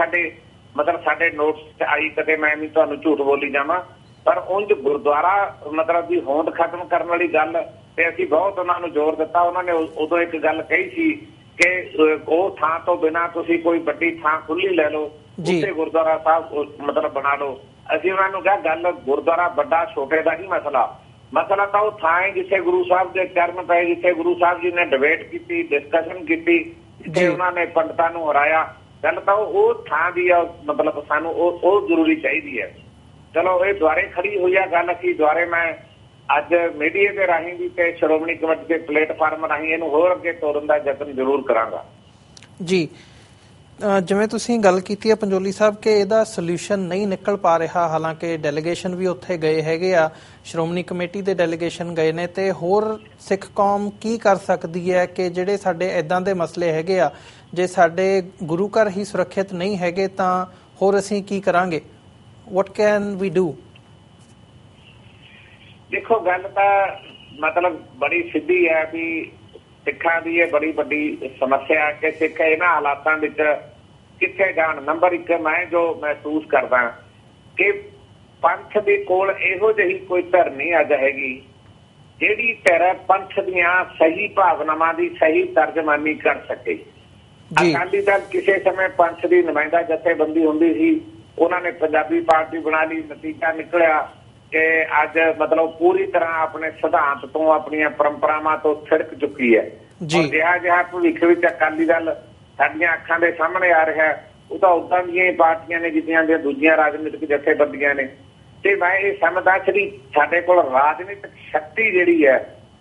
ਸਾਡੇ ਨੋਟਸ 'ਚ ਆਈ, ਕਦੇ ਮੈਂ ਵੀ ਤੁਹਾਨੂੰ ਝੂਠ ਬੋਲੀ ਜਾਵਾਂ, ਪਰ ਉਂਝ ਗੁਰਦੁਆਰਾ ਮਤਲਬ ਦੀ ਹੋਂਦ ਖਤਮ ਕਰਨ ਵਾਲੀ ਗੱਲ ਤੇ ਅਸੀਂ ਬਹੁਤ ਉਹਨਾਂ ਨੂੰ ਜ਼ੋਰ ਦਿੱਤਾ। ਉਹਨਾਂ ਨੇ ਉਦੋਂ ਇੱਕ ਗੱਲ ਕਹੀ ਸੀ ਕਿ ਉਹ ਥਾਂ ਤੋਂ ਬਿਨਾਂ ਤੁਸੀਂ ਕੋਈ ਵੱਡੀ ਥਾਂ ਖੁੱਲੀ ਲੈ ਲਓ, ਉੱਥੇ ਗੁਰਦੁਆਰਾ ਸਾਹਿਬ ਮਤਲਬ ਬਣਾ ਲਓ। ਅਸੀਂ ਉਹਨਾਂ ਨੂੰ ਕਿਹਾ ਗੱਲ ਗੁਰਦੁਆਰਾ ਵੱਡਾ ਛੋਟੇ ਦਾ ਨਹੀਂ ਮਸਲਾ ਤਾਂ ਉਹ ਥਾਂ ਹੈ ਜਿੱਥੇ ਗੁਰੂ ਸਾਹਿਬ ਦੇ ਚਰਨ ਪਏ, ਜਿੱਥੇ ਗੁਰੂ ਸਾਹਿਬ ਜੀ ਨੇ ਡਿਬੇਟ ਕੀਤੀ, ਡਿਸਕਸ਼ਨ ਕੀਤੀ, ਜਿੱਥੇ ਉਹਨਾਂ ਨੇ ਪੰਡਤਾਂ ਨੂੰ ਹਰਾਇਆ। ਗੱਲ ਤਾਂ ਉਹ ਥਾਂ ਦੀ ਆ, ਮਤਲਬ ਸਾਨੂੰ ਉਹ ਜ਼ਰੂਰੀ ਚਾਹੀਦੀ ਹੈ। ਚਲੋ ਇਹ ਦੁਆਰੇ ਖੜੀ ਹੋਈ ਆ ਗੱਲ। ਅਸੀਂ ਦੁਆਰੇ ਮੈਂ ਅੱਜ ਮੀਡੀਆ ਦੇ ਰਾਹੀਂ ਵੀ ਤੇ ਸ਼੍ਰੋਮਣੀ ਕਮੇਟੀ ਦੇ ਪਲੇਟਫਾਰਮ ਰਾਹੀਂ ਇਹਨੂੰ ਹੋਰ ਅੱਗੇ ਤੋਰਨ ਦਾ ਯਤਨ ਜ਼ਰੂਰ ਕਰਾਂਗਾ ਜੀ। ਜਿਵੇਂ ਤੁਸੀਂ ਗੱਲ ਕੀਤੀ ਹੈ ਪੰਜੋਲੀ ਸਾਹਿਬ ਕਿ ਇਹਦਾ ਸੋਲਿਊਸ਼ਨ ਨਹੀਂ ਨਿਕਲ ਪਾ ਰਿਹਾ, ਹਾਲਾਂਕਿ ਡੈਲੀਗੇਸ਼ਨ ਵੀ ਉੱਥੇ ਗਏ ਹੈਗੇ ਆ, ਸ਼੍ਰੋਮਣੀ ਕਮੇਟੀ ਦੇ ਡੈਲੀਗੇਸ਼ਨ ਗਏ ਨੇ, ਤੇ ਹੋਰ ਸਿੱਖ ਕੌਮ ਕੀ ਕਰ ਸਕਦੀ ਹੈ ਕਿ ਜਿਹੜੇ ਸਾਡੇ ਇੱਦਾਂ ਦੇ ਮਸਲੇ ਹੈਗੇ ਆ, ਜੇ ਸਾਡੇ ਗੁਰੂ ਘਰ ਹੀ ਸੁਰੱਖਿਅਤ ਨਹੀਂ ਹੈਗੇ ਤਾਂ ਹੋਰ ਅਸੀਂ ਕੀ ਕਰਾਂਗੇ? What can we do? ਦੇਖੋ ਗੱਲ ਤਾਂ ਮਤਲਬ ਬੜੀ ਸਿੱਧੀ ਹੈ ਵੀ ਸਿੱਖਾਂ ਦੀ ਇਹ ਬੜੀ ਵੱਡੀ ਸਮੱਸਿਆ ਹੈ ਕਿ ਸਿੱਖ ਇਹਨਾਂ ਹਾਲਾਤਾਂ ਵਿੱਚ ਕਿੱਥੇ ਜਾਣ। ਨੰਬਰ 1 ਮੈਂ ਜੋ ਮਹਿਸੂਸ ਕਰਦਾ ਕਿ ਪੰਥ ਦੇ ਕੋਲ ਇਹੋ ਜਿਹੀ ਕੋਈ ਧਿਰ ਨਹੀਂ ਅੱਜ ਹੈਗੀ ਜਿਹੜੀ ਧਿਰ ਪੰਥ ਦੀਆਂ ਸਹੀ ਭਾਵਨਾਵਾਂ ਦੀ ਸਹੀ ਤਰਜਮਾਨੀ ਕਰ ਸਕੇ। ਅਕਾਲੀ ਦਲ ਕਿਸੇ ਸਮੇਂ ਪੰਥ ਦੀ ਨੁਮਾਇੰਦਾ ਜਥੇਬੰਦੀ ਹੁੰਦੀ ਸੀ, ਉਹਨਾਂ ਨੇ ਪੰਜਾਬੀ ਪਾਰਟੀ ਬਣਾ ਲਈ। ਨਤੀਜਾ ਨਿਕਲਿਆ ਕਿ ਅੱਜ ਮਤਲਬ ਪੂਰੀ ਤਰ੍ਹਾਂ ਆਪਣੇ ਸਿਧਾਂਤ ਤੋਂ ਆਪਣੀਆਂ ਪਰੰਪਰਾਵਾਂ ਤੋਂ ਥਿੜਕ ਚੁੱਕੀ ਹੈ। ਜਿਹਾ ਭਵਿੱਖ ਵਿੱਚ ਅਕਾਲੀ ਦਲ ਸਾਡੀਆਂ ਅੱਖਾਂ ਦੇ ਸਾਹਮਣੇ ਆ ਰਿਹਾ। ਉਹ ਤਾਂ ਉਦਾਂ ਦੀਆਂ ਪਾਰਟੀਆਂ ਨੇ ਜਿੱਦਾਂ ਦੀਆਂ ਦੂਜੀਆਂ ਰਾਜਨੀਤਿਕ ਜਥੇਬੰਦੀਆਂ ਨੇ। ਤੇ ਮੈਂ ਇਹ ਸਮਝਦਾ ਕਿ ਸਾਡੇ ਕੋਲ ਰਾਜਨੀਤਿਕ ਸ਼ਕਤੀ ਜਿਹੜੀ ਹੈ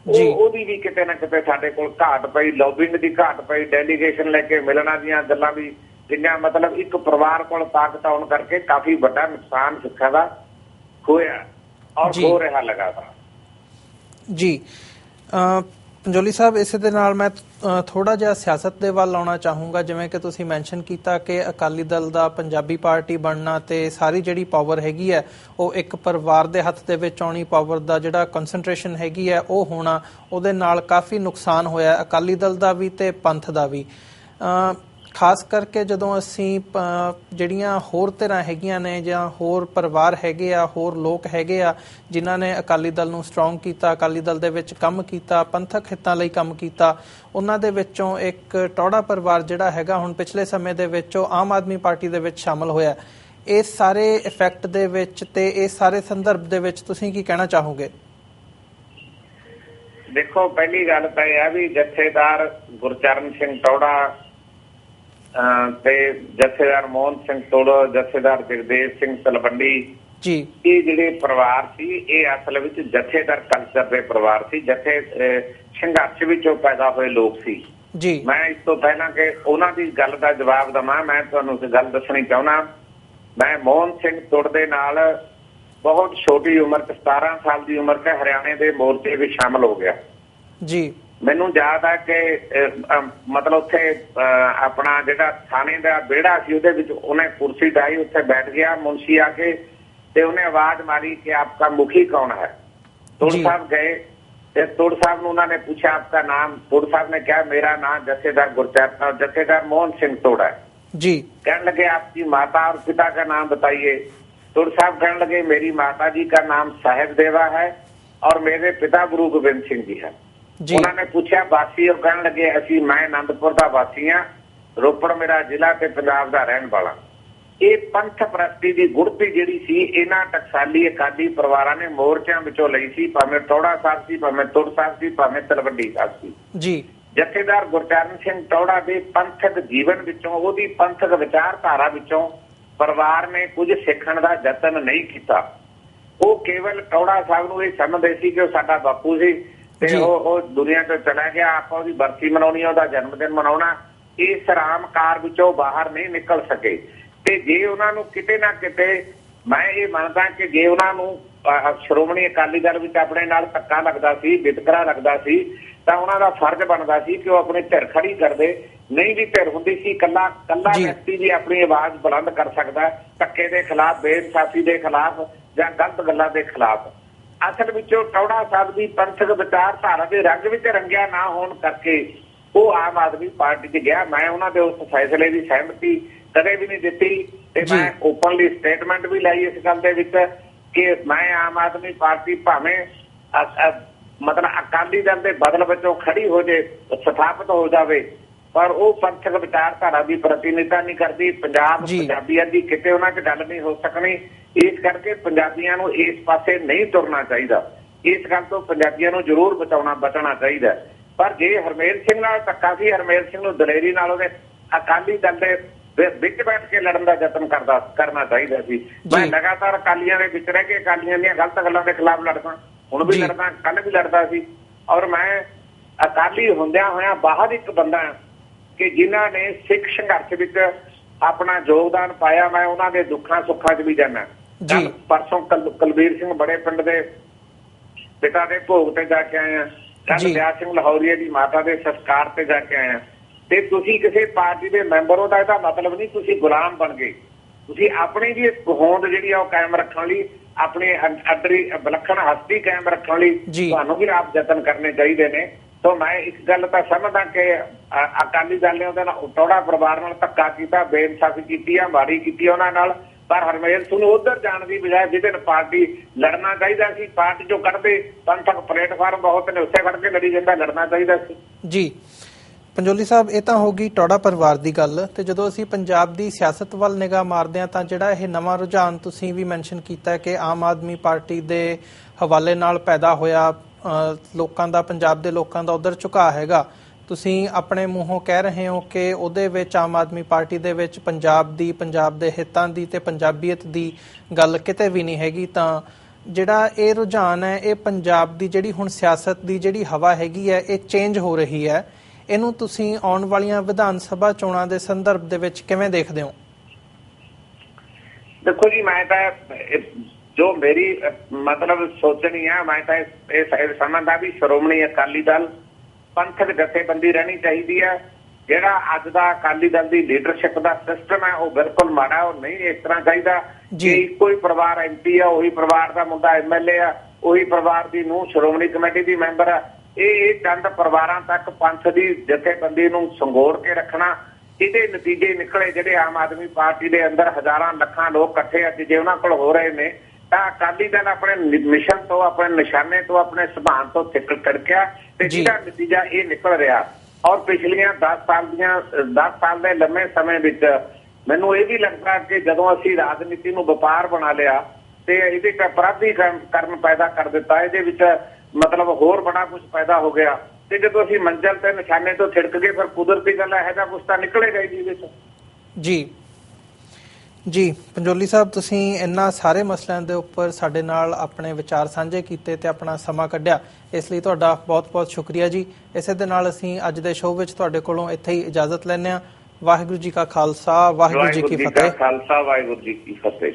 ਉਹਦੀ ਵੀ ਕਿਤੇ ਨਾ ਕਿਤੇ ਸਾਡੇ ਕੋਲ ਘਾਟ ਪਈ, ਲੌਬਿੰਗ ਦੀ ਘਾਟ ਪਈ, ਡੈਲੀਗੇਸ਼ਨ ਲੈ ਕੇ ਮਿਲਣਾ ਦੀਆਂ ਗੱਲਾਂ ਵੀ ਜਿੰਨਾ ਮਤਲਬ ਇੱਕ ਪਰਿਵਾਰ ਕੋਲ ਤਾਕਤ ਆਉਣ ਕਰਕੇ ਕਾਫੀ ਵੱਡਾ ਨੁਕਸਾਨ ਸਿੱਖਾਂ ਦਾ ਹੋਇਆ ਔਰ ਹੋ ਰਿਹਾ ਲਗਾਤਾਰ। ਜੀ ਪੰਜੋਲੀ ਸਾਹਿਬ, ਇਸੇ ਦੇ ਨਾਲ ਮੈਂ ਥੋੜਾ ਜਿਹਾ ਸਿਆਸਤ ਦੇ ਵੱਲ ਆਉਣਾ ਚਾਹੂੰਗਾ। ਜਿਵੇਂ ਕਿ ਤੁਸੀਂ ਮੈਂਸ਼ਨ ਕੀਤਾ ਕਿ ਅਕਾਲੀ ਦਲ ਦਾ ਪੰਜਾਬੀ ਪਾਰਟੀ ਬਣਨਾ ਤੇ ਸਾਰੀ ਜਿਹੜੀ ਪਾਵਰ ਹੈਗੀ ਹੈ ਉਹ ਇੱਕ ਪਰਿਵਾਰ ਦੇ ਹੱਥ ਦੇ ਵਿੱਚ ਆਉਣੀ, ਪਾਵਰ ਦਾ ਜਿਹੜਾ ਕੰਸੈਂਟਰੇਸ਼ਨ ਹੈਗੀ ਹੈ ਉਹ ਹੋਣਾ, ਉਹਦੇ ਨਾਲ ਕਾਫੀ ਨੁਕਸਾਨ ਹੋਇਆ ਅਕਾਲੀ ਦਲ ਦਾ ਵੀ ਤੇ ਪੰਥ ਦਾ ਵੀ। ਖਾਸ ਕਰਕੇ ਜਦੋਂ ਅਸੀਂ ਜਿਹੜੀਆਂ ਹੋਰ ਧਿਰਾਂ ਹੈਗੀਆਂ ਨੇ ਜਾਂ ਹੋਰ ਪਰਿਵਾਰ ਹੈਗੇ ਆ, ਹੋਰ ਲੋਕ ਹੈਗੇ ਆ ਜਿਨ੍ਹਾਂ ਨੇ ਅਕਾਲੀ ਦਲ ਨੂੰ ਸਟਰੋਂਗ ਕੀਤਾ, ਅਕਾਲੀ ਦਲ ਦੇ ਵਿੱਚ ਕੰਮ ਕੀਤਾ, ਪੰਥਕ ਹਿੱਤਾਂ ਲਈ ਕੰਮ ਕੀਤਾ, ਉਹਨਾਂ ਦੇ ਵਿੱਚੋਂ ਇੱਕ ਟੌੜਾ ਪਰਿਵਾਰ ਜਿਹੜਾ ਹੈਗਾ ਹੁਣ ਪਿਛਲੇ ਸਮੇਂ ਦੇ ਵਿੱਚ ਉਹ ਆਮ ਆਦਮੀ ਪਾਰਟੀ ਦੇ ਵਿੱਚ ਸ਼ਾਮਲ ਹੋਇਆ। ਇਸ ਸਾਰੇ ਇਫੈਕਟ ਦੇ ਵਿੱਚ ਤੇ ਇਸ ਸਾਰੇ ਸੰਦਰਭ ਦੇ ਵਿੱਚ ਤੁਸੀਂ ਕੀ ਕਹਿਣਾ ਚਾਹੋਗੇ? ਦੇਖੋ, ਪਹਿਲੀ ਗੱਲ ਤਾਂ ਇਹ ਹੈ ਵੀ ਜਥੇਦਾਰ ਗੁਰਚਰਨ ਸਿੰਘ ਟੌੜਾ ਤੇ ਜਥੇਦਾਰ ਮੋਹਨ ਸਿੰਘ ਤੋੜੋ, ਜਥੇਦਾਰ ਜਗਦੇਵ ਸਿੰਘ ਤਲਵੰਡੀ ਜੀ, ਇਹ ਜਿਹੜੇ ਪਰਿਵਾਰ ਸੀ ਇਹ ਅਸਲ ਵਿੱਚ ਜਥੇਦਾਰ ਕਲਚਰ ਦੇ ਪਰਿਵਾਰ ਸੀ, ਜਥੇ ਸੰਘਰਸ਼ ਵਿੱਚੋਂ ਪੈਦਾ ਹੋਏ ਲੋਕ ਸੀ ਜੀ। ਮੈਂ ਇਸ ਤੋਂ ਪਹਿਲਾਂ ਕਿ ਉਹਨਾਂ ਦੀ ਗੱਲ ਦਾ ਜਵਾਬ ਦੇਵਾਂ, ਮੈਂ ਤੁਹਾਨੂੰ ਇੱਕ ਗੱਲ ਦੱਸਣੀ ਚਾਹੁੰਦਾ। ਮੈਂ ਮੋਹਨ ਸਿੰਘ ਤੁੜ ਦੇ ਨਾਲ ਬਹੁਤ ਛੋਟੀ ਉਮਰ 'ਚ 17 ਸਾਲ ਦੀ ਉਮਰ 'ਚ ਹਰਿਆਣੇ ਦੇ ਮੋਰਚੇ ਵਿੱਚ ਸ਼ਾਮਲ ਹੋ ਗਿਆ ਜੀ। ਮੈਨੂੰ ਯਾਦ ਹੈ ਕਿ ਮਤਲਬ ਉੱਥੇ ਆਪਣਾ ਜਿਹੜਾ ਥਾਣੇ ਦਾ ਵਿਹੜਾ ਸੀ ਉਹਦੇ ਵਿੱਚ ਉਹਨੇ ਕੁਰਸੀ ਢਾਈ, ਉੱਥੇ ਬੈਠ ਗਿਆ ਮੁਨਸ਼ੀ ਆ ਕੇ ਤੇ ਉਹਨੇ ਆਵਾਜ਼ ਮਾਰੀ ਕਿ ਆਪਕਾ ਮੁਖੀ ਕੌਣ ਹੈ। ਤੁੜ ਸਾਹਿਬ ਗਏ ਤੇ ਤੁੜ ਸਾਹਿਬ ਨੂੰ ਉਹਨਾਂ ਨੇ ਪੁੱਛਿਆ ਆਪਕਾ ਨਾਮ। ਤੁੜ ਸਾਹਿਬ ਨੇ ਕਿਹਾ ਮੇਰਾ ਨਾਮ जथेदार मोहन सिंह तोड़ है जी। कहने लगे आपकी माता और पिता का नाम बताइए। तुड़ साहब कहने लगे मेरी माता जी का नाम साहेब देवा है और मेरे पिता गुरु गोबिंद सिंह जी है। उन्होंने पूछा वासी और कहने लगे असी मैं आनंदपुर का वासी हाँ, रोपड़ मेरा जिला ते पंजाब का रहने वाला। ये पंथ परस्ती की गुड़ती जिहड़ी सी इन्हां टकसाली अकाली परिवारां ने मोर्चिਆਂ ਵਿੱਚੋਂ ਲਈ ਸੀ, ਭਾਵੇਂ ਟੌੜਾ ਸਾਹਿਬ ਸੀ, ਭਾਵੇਂ ਤੁੜ ਸਾਹਿਬ ਸੀ, ਭਾਵੇਂ ਤਲਵੰਡੀ ਸਾਹਿਬ ਸੀ ਜੀ। ਜਥੇਦਾਰ ਗੁਰਚਰਨ ਸਿੰਘ ਟੌੜਾ ਦੇ ਪੰਥਕ ਜੀਵਨ ਵਿੱਚੋਂ, ਉਹਦੀ ਪੰਥਕ ਵਿਚਾਰਧਾਰਾ ਵਿੱਚੋਂ ਪਰਿਵਾਰ ਨੇ ਕੁਝ ਸਿੱਖਣ ਦਾ ਯਤਨ ਨਹੀਂ ਕੀਤਾ। ਉਹ ਕੇਵਲ ਟੌੜਾ ਸਾਹਿਬ ਨੂੰ ਇਹ ਸਮਝਦੇ ਸੀ ਕਿ ਉਹ ਸਾਡਾ ਬਾਪੂ ਸੀ ਤੇ ਉਹ ਦੁਨੀਆ ਤੋਂ ਚਲਾ ਗਿਆ, ਆਪਾਂ ਉਹਦੀ ਬਰਸੀ ਮਨਾਉਣੀ, ਉਹਦਾ ਜਨਮ ਦਿਨ ਮਨਾਉਣਾ। ਇਸ ਰਾਮਕਾਰ ਵਿੱਚੋਂ ਬਾਹਰ ਨਹੀਂ ਨਿਕਲ ਸਕੇ। ਤੇ ਜੇ ਉਹਨਾਂ ਨੂੰ ਕਿਤੇ ਨਾ ਕਿਤੇ, ਮੈਂ ਇਹ ਮੰਨਦਾ ਕਿ ਜੇ ਉਹਨਾਂ ਨੂੰ ਸ਼੍ਰੋਮਣੀ ਅਕਾਲੀ ਦਲ ਵਿੱਚ ਆਪਣੇ ਨਾਲ ਧੱਕਾ ਲੱਗਦਾ ਸੀ, ਵਿਤਕਰਾ ਲੱਗਦਾ ਸੀ, ਤਾਂ ਉਹਨਾਂ ਦਾ ਫਰਜ਼ ਬਣਦਾ ਸੀ ਕਿ ਉਹ ਆਪਣੀ ਧਿਰ ਖੜੀ ਕਰਦੇ। ਨਹੀਂ ਵੀ ਧਿਰ ਹੁੰਦੀ ਸੀ, ਕੱਲਾ ਵਿਅਕਤੀ ਵੀ ਆਪਣੀ ਆਵਾਜ਼ ਬੁਲੰਦ ਕਰ ਸਕਦਾ ਧੱਕੇ ਦੇ ਖਿਲਾਫ, ਬੇਇਨਸਾਫੀ ਦੇ ਖਿਲਾਫ ਜਾਂ ਗਲਤ ਗੱਲਾਂ ਦੇ ਖਿਲਾਫ। ਅਸਲ ਵਿੱਚੋਂ ਟੌੜਾ ਸਾਹਿਬ ਦੀ ਪੰਥਕ ਵਿਚਾਰਧਾਰਾ ਦੇ ਰੰਗ ਵਿੱਚ ਰੰਗਿਆ ਨਾ ਹੋਣ ਕਰਕੇ ਉਹ ਆਮ ਆਦਮੀ ਪਾਰਟੀ 'ਚ ਗਿਆ। ਮੈਂ ਉਹਨਾਂ ਦੇ ਉਸ ਫੈਸਲੇ ਦੀ ਸਹਿਮਤੀ ਕਦੇ ਵੀ ਨਹੀਂ ਦਿੱਤੀ ਤੇ ਮੈਂ ਓਪਨਲੀ ਸਟੇਟਮੈਂਟ ਵੀ ਲਾਈ ਇਸ ਗੱਲ ਦੇ ਵਿੱਚ ਕਿ ਮੈਂ ਆਮ ਆਦਮੀ ਪਾਰਟੀ ਭਾਵੇਂ ਮਤਲਬ ਅਕਾਲੀ ਦਲ ਦੇ ਬਦਲ ਵਿੱਚੋਂ ਖੜੀ ਹੋ ਜੇ, ਸਥਾਪਿਤ ਹੋ ਜਾਵੇ, ਪਰ ਉਹ ਪੰਥਕ ਵਿਚਾਰਧਾਰਾ ਦੀ ਪ੍ਰਤੀਨਿਧਤਾ ਨਹੀਂ ਕਰਦੀ। ਪੰਜਾਬੀਆਂ ਦੀ ਕਿਤੇ ਉਹਨਾਂ 'ਚ ਗੱਲ ਨਹੀਂ ਹੋ ਸਕਣੀ। ਇਸ ਕਰਕੇ ਪੰਜਾਬੀਆਂ ਨੂੰ ਇਸ ਪਾਸੇ ਨਹੀਂ ਤੁਰਨਾ ਚਾਹੀਦਾ। ਇਸ ਗੱਲ ਤੋਂ ਪੰਜਾਬੀਆਂ ਨੂੰ ਜ਼ਰੂਰ ਬਚਣਾ ਚਾਹੀਦਾ। ਪਰ ਜੇ ਹਰਮੇਲ ਸਿੰਘ ਨਾਲ ਧੱਕਾ ਸੀ, ਹਰਮੇਲ ਸਿੰਘ ਨੂੰ ਦਲੇਰੀ ਨਾਲ ਉਹਦੇ ਅਕਾਲੀ ਦਲ ਦੇ ਵਿੱਚ ਬੈਠ ਕੇ ਲੜਨ ਦਾ ਯਤਨ ਕਰਨਾ ਚਾਹੀਦਾ ਸੀ। ਮੈਂ ਲਗਾਤਾਰ ਅਕਾਲੀਆਂ ਦੇ ਵਿੱਚ ਰਹਿ ਕੇ ਅਕਾਲੀਆਂ ਦੀਆਂ ਗਲਤ ਗੱਲਾਂ ਦੇ ਖਿਲਾਫ ਲੜਦਾ, ਹੁਣ ਵੀ ਲੜਦਾ, ਕੱਲ ਵੀ ਲੜਦਾ ਸੀ। ਔਰ ਮੈਂ ਅਕਾਲੀ ਹੁੰਦਿਆਂ ਹੋਇਆਂ ਬਾਹਰ ਇੱਕ ਬੰਦਾ ਕਿ ਜਿਨ੍ਹਾਂ ਨੇ ਸਿੱਖ ਸੰਘਰਸ਼ ਵਿੱਚ ਆਪਣਾ ਯੋਗਦਾਨ ਪਾਇਆ। ਮੈਂ ਉਹਨਾਂ ਦੇ ਦੁੱਖਾਂ ਸੁੱਖਾਂ 'ਚ ਵੀ ਜਾਣਾ। ਪਰਸੋਂ ਕੁਲਬੀਰ ਸਿੰਘ ਬੜੇ ਪਿੰਡ ਦੇ ਪਿਤਾ ਦੇ ਭੋਗ ਤੇ ਜਾ ਕੇ ਆਏ ਆ, ਕੱਲ ਦਿਆਲ ਸਿੰਘ ਲਾਹੌਰੀਏ ਦੀ ਮਾਤਾ ਦੇ ਸੰਸਕਾਰ ਤੇ ਜਾ ਕੇ ਆਏ ਆ। ਤੇ ਤੁਸੀਂ ਕਿਸੇ ਪਾਰਟੀ ਦੇ ਮੈਂਬਰ ਹੋ ਤਾਂ ਇਹਦਾ ਮਤਲਬ ਨਹੀਂ ਤੁਸੀਂ ਗੁਲਾਮ ਬਣ ਗਏ। ਤੁਸੀਂ ਆਪਣੀ ਵੀ ਹੋਂਦ ਜਿਹੜੀ ਆ ਉਹ ਕਾਇਮ ਰੱਖਣ ਲਈ, ਆਪਣੀ ਅੰਦਰੀ ਵਿਲੱਖਣ ਹਸਤੀ ਕਾਇਮ ਰੱਖਣ ਲਈ ਤੁਹਾਨੂੰ ਵੀ ਆਪ ਯਤਨ ਕਰਨੇ ਚਾਹੀਦੇ ਨੇ। ਤਾਂ ਮੈਂ ਇੱਕ ਗੱਲ ਤਾਂ ਸਮਝਦਾ ਕਿ ਅਕਾਲੀ ਦਲ ਨੇ ਉਹਦੇ ਨਾਲ ਟੌੜਾ ਪਰਿਵਾਰ ਨਾਲ ਧੱਕਾ ਕੀਤਾ, ਬੇਇਨਸਾਫੀ ਕੀਤੀ ਆ, ਮਾੜੀ ਕੀਤੀ ਉਹਨਾਂ ਨਾਲ। ਪਰ ਹਰਮੇਲ ਸਿੰਘ ਨੂੰ ਉੱਧਰ ਜਾਣ ਦੀ ਬਜਾਏ ਜਿਹਦੇ ਨਾਲ ਪਾਰਟੀ ਲੜਨਾ ਚਾਹੀਦਾ ਸੀ, ਪਾਰਟੀ ਚੋਂ ਕੱਢਦੇ ਪੰਥਕ ਪਲੇਟਫਾਰਮ ਬਹੁਤ ਨੇ, ਉੱਥੇ ਖੜ ਕੇ ਲੜੀ ਜਾਂਦਾ, ਲੜਨਾ ਚਾਹੀਦਾ ਸੀ ਜੀ। ਪੰਜੋਲੀ ਸਾਹਿਬ, ਇਹ ਤਾਂ ਹੋ ਗਈ ਟੌੜਾ ਪਰਿਵਾਰ ਦੀ ਗੱਲ। ਤੇ ਜਦੋਂ ਅਸੀਂ ਪੰਜਾਬ ਦੀ ਸਿਆਸਤ ਵੱਲ ਨਿਗਾਹ ਮਾਰਦੇ ਹਾਂ ਤਾਂ ਜਿਹੜਾ ਇਹ ਨਵਾਂ ਰੁਝਾਨ ਤੁਸੀਂ ਵੀ ਮੈਂਸ਼ਨ ਕੀਤਾ ਕਿ ਆਮ ਆਦਮੀ ਪਾਰਟੀ ਦੇ ਹਵਾਲੇ ਨਾਲ ਪੈਦਾ ਹੋਇਆ, ਲੋਕਾਂ ਦਾ, ਪੰਜਾਬ ਦੇ ਲੋਕਾਂ ਦਾ ਉਧਰ ਝੁਕਾਅ ਹੈਗਾ, ਤੁਸੀਂ ਆਪਣੇ ਮੂੰਹੋਂ ਕਹਿ ਰਹੇ ਹੋ ਕਿ ਉਹਦੇ ਵਿੱਚ ਆਮ ਆਦਮੀ ਪਾਰਟੀ ਦੇ ਵਿੱਚ ਪੰਜਾਬ ਦੇ ਹਿੱਤਾਂ ਦੀ ਤੇ ਪੰਜਾਬੀਅਤ ਦੀ ਗੱਲ ਕਿਤੇ ਵੀ ਨਹੀਂ ਹੈਗੀ, ਤਾਂ ਜਿਹੜਾ ਇਹ ਰੁਝਾਨ ਹੈ, ਇਹ ਪੰਜਾਬ ਦੀ ਜਿਹੜੀ ਹੁਣ ਸਿਆਸਤ ਦੀ ਜਿਹੜੀ ਹਵਾ ਹੈਗੀ ਹੈ, ਇਹ ਚੇਂਜ ਹੋ ਰਹੀ ਹੈ, ਇਹਨੂੰ ਤੁਸੀਂ ਆਉਣ ਵਾਲੀਆਂ ਵਿਧਾਨ ਸਭਾ ਚੋਣਾਂ ਦੇ ਸੰਦਰਭ ਦੇ ਵਿੱਚ ਕਿਵੇਂ ਦੇਖਦੇ ਹੋ? ਦੇਖੋ ਜੀ, ਮੈਂ ਤਾਂ ਜੋ ਮੇਰੀ ਮਤਲਬ ਸੋਚਣੀ ਹੈ, ਮੈਂ ਤਾਂ ਇਹ ਸਮਝਦਾ ਵੀ ਸ਼੍ਰੋਮਣੀ ਅਕਾਲੀ ਦਲ ਪੰਥਕ ਜਥੇਬੰਦੀ ਰਹਿਣੀ ਚਾਹੀਦੀ ਹੈ। ਜਿਹੜਾ ਅੱਜ ਦਾ ਅਕਾਲੀ ਦਲ ਦੀ ਲੀਡਰਸ਼ਿਪ ਦਾ ਸਿਸਟਮ ਹੈ ਉਹ ਬਿਲਕੁਲ ਮਾੜਾ, ਉਹ ਨਹੀਂ ਇਸ ਤਰ੍ਹਾਂ ਚਾਹੀਦਾ ਕਿ ਇੱਕੋ ਹੀ ਪਰਿਵਾਰ MP ਆ, ਉਹੀ ਪਰਿਵਾਰ ਦਾ ਮੁੰਡਾ MLA ਆ, ਉਹੀ ਪਰਿਵਾਰ ਦੀ ਨੂੰਹ ਸ਼੍ਰੋਮਣੀ ਕਮੇਟੀ ਦੀ ਮੈਂਬਰ ਆ। ਇਹ ਚੰਦ ਪਰਿਵਾਰਾਂ ਤੱਕ ਪੰਥ ਦੀ ਜਥੇਬੰਦੀ ਨੂੰ ਸੰਗੋੜ ਕੇ ਰੱਖਣਾ, ਇਹਦੇ ਨਤੀਜੇ ਨਿਕਲੇ ਜਿਹੜੇ ਆਮ ਆਦਮੀ ਪਾਰਟੀ ਦੇ ਅੰਦਰ ਹਜ਼ਾਰਾਂ ਲੱਖਾਂ ਲੋਕ ਇਕੱਠੇ ਅੱਜ ਜੇ ਉਹਨਾਂ ਕੋਲ ਹੋ ਰਹੇ ਨੇ, ਤਾਂ ਅਕਾਲੀ ਦਲ ਆਪਣੇ ਮਿਸ਼ਨ ਤੋਂ, ਆਪਣੇ ਨਿਸ਼ਾਨੇ ਤੋਂ, ਆਪਣੇ ਸਿਧਾਂਤ ਤੋਂ ਤਿੜਕਿਆ ਤੇ ਜਿਹਦਾ ਨਤੀਜਾ ਇਹ ਨਿਕਲ ਰਿਹਾ। ਔਰ ਪਿਛਲੀਆਂ 10 ਸਾਲ ਦੇ ਲੰਮੇ ਸਮੇਂ ਵਿੱਚ ਮੈਨੂੰ ਇਹ ਵੀ ਲੱਗਦਾ ਕਿ ਜਦੋਂ ਅਸੀਂ ਰਾਜਨੀਤੀ ਨੂੰ ਵਪਾਰ ਬਣਾ ਲਿਆ ਤੇ ਇਹਦੇ ਚ ਅਪਰਾਧੀਕਰਨ ਪੈਦਾ ਕਰ ਦਿੱਤਾ, ਇਹਦੇ ਵਿੱਚ ਮਤਲਬ ਹੋਰ ਬੜਾ ਕੁਝ ਪੈਦਾ ਹੋ ਗਿਆ, ਤੇ ਜਦੋਂ ਅਸੀਂ ਮੰਜ਼ਿਲ ਤੇ ਨਿਸ਼ਾਨੇ ਤੋਂ ਥਿੜਕ ਗਏ ਫਿਰ ਕੁਦਰਤੀ ਗੱਲ ਇਹੋ ਜਿਹਾ ਕੁਛ ਤਾਂ ਨਿਕਲੇਗਾ ਜੀ ਵਿੱਚ। ਜੀ ਪੰਜੋਲੀ ਸਾਹਿਬ, ਤੁਸੀਂ ਇਹਨਾਂ ਸਾਰੇ ਮਸਲਿਆਂ ਦੇ ਉੱਪਰ ਸਾਡੇ ਨਾਲ ਆਪਣੇ ਵਿਚਾਰ ਸਾਂਝੇ ਕੀਤੇ ਤੇ ਆਪਣਾ ਸਮਾਂ ਕੱਢਿਆ, ਇਸ ਲਈ ਤੁਹਾਡਾ ਬਹੁਤ-ਬਹੁਤ ਸ਼ੁਕਰੀਆ ਜੀ। ਇਸੇ ਦੇ ਨਾਲ ਅਸੀਂ ਅੱਜ ਦੇ ਸ਼ੋਅ ਵਿੱਚ ਤੁਹਾਡੇ ਕੋਲੋਂ ਇੱਥੇ ਹੀ ਇਜਾਜ਼ਤ ਲੈਂਦੇ ਹਾਂ। ਵਾਹਿਗੁਰੂ ਜੀ ਕਾ ਖਾਲਸਾ, ਵਾਹਿਗੁਰੂ ਜੀ ਕੀ ਫਤਿਹ।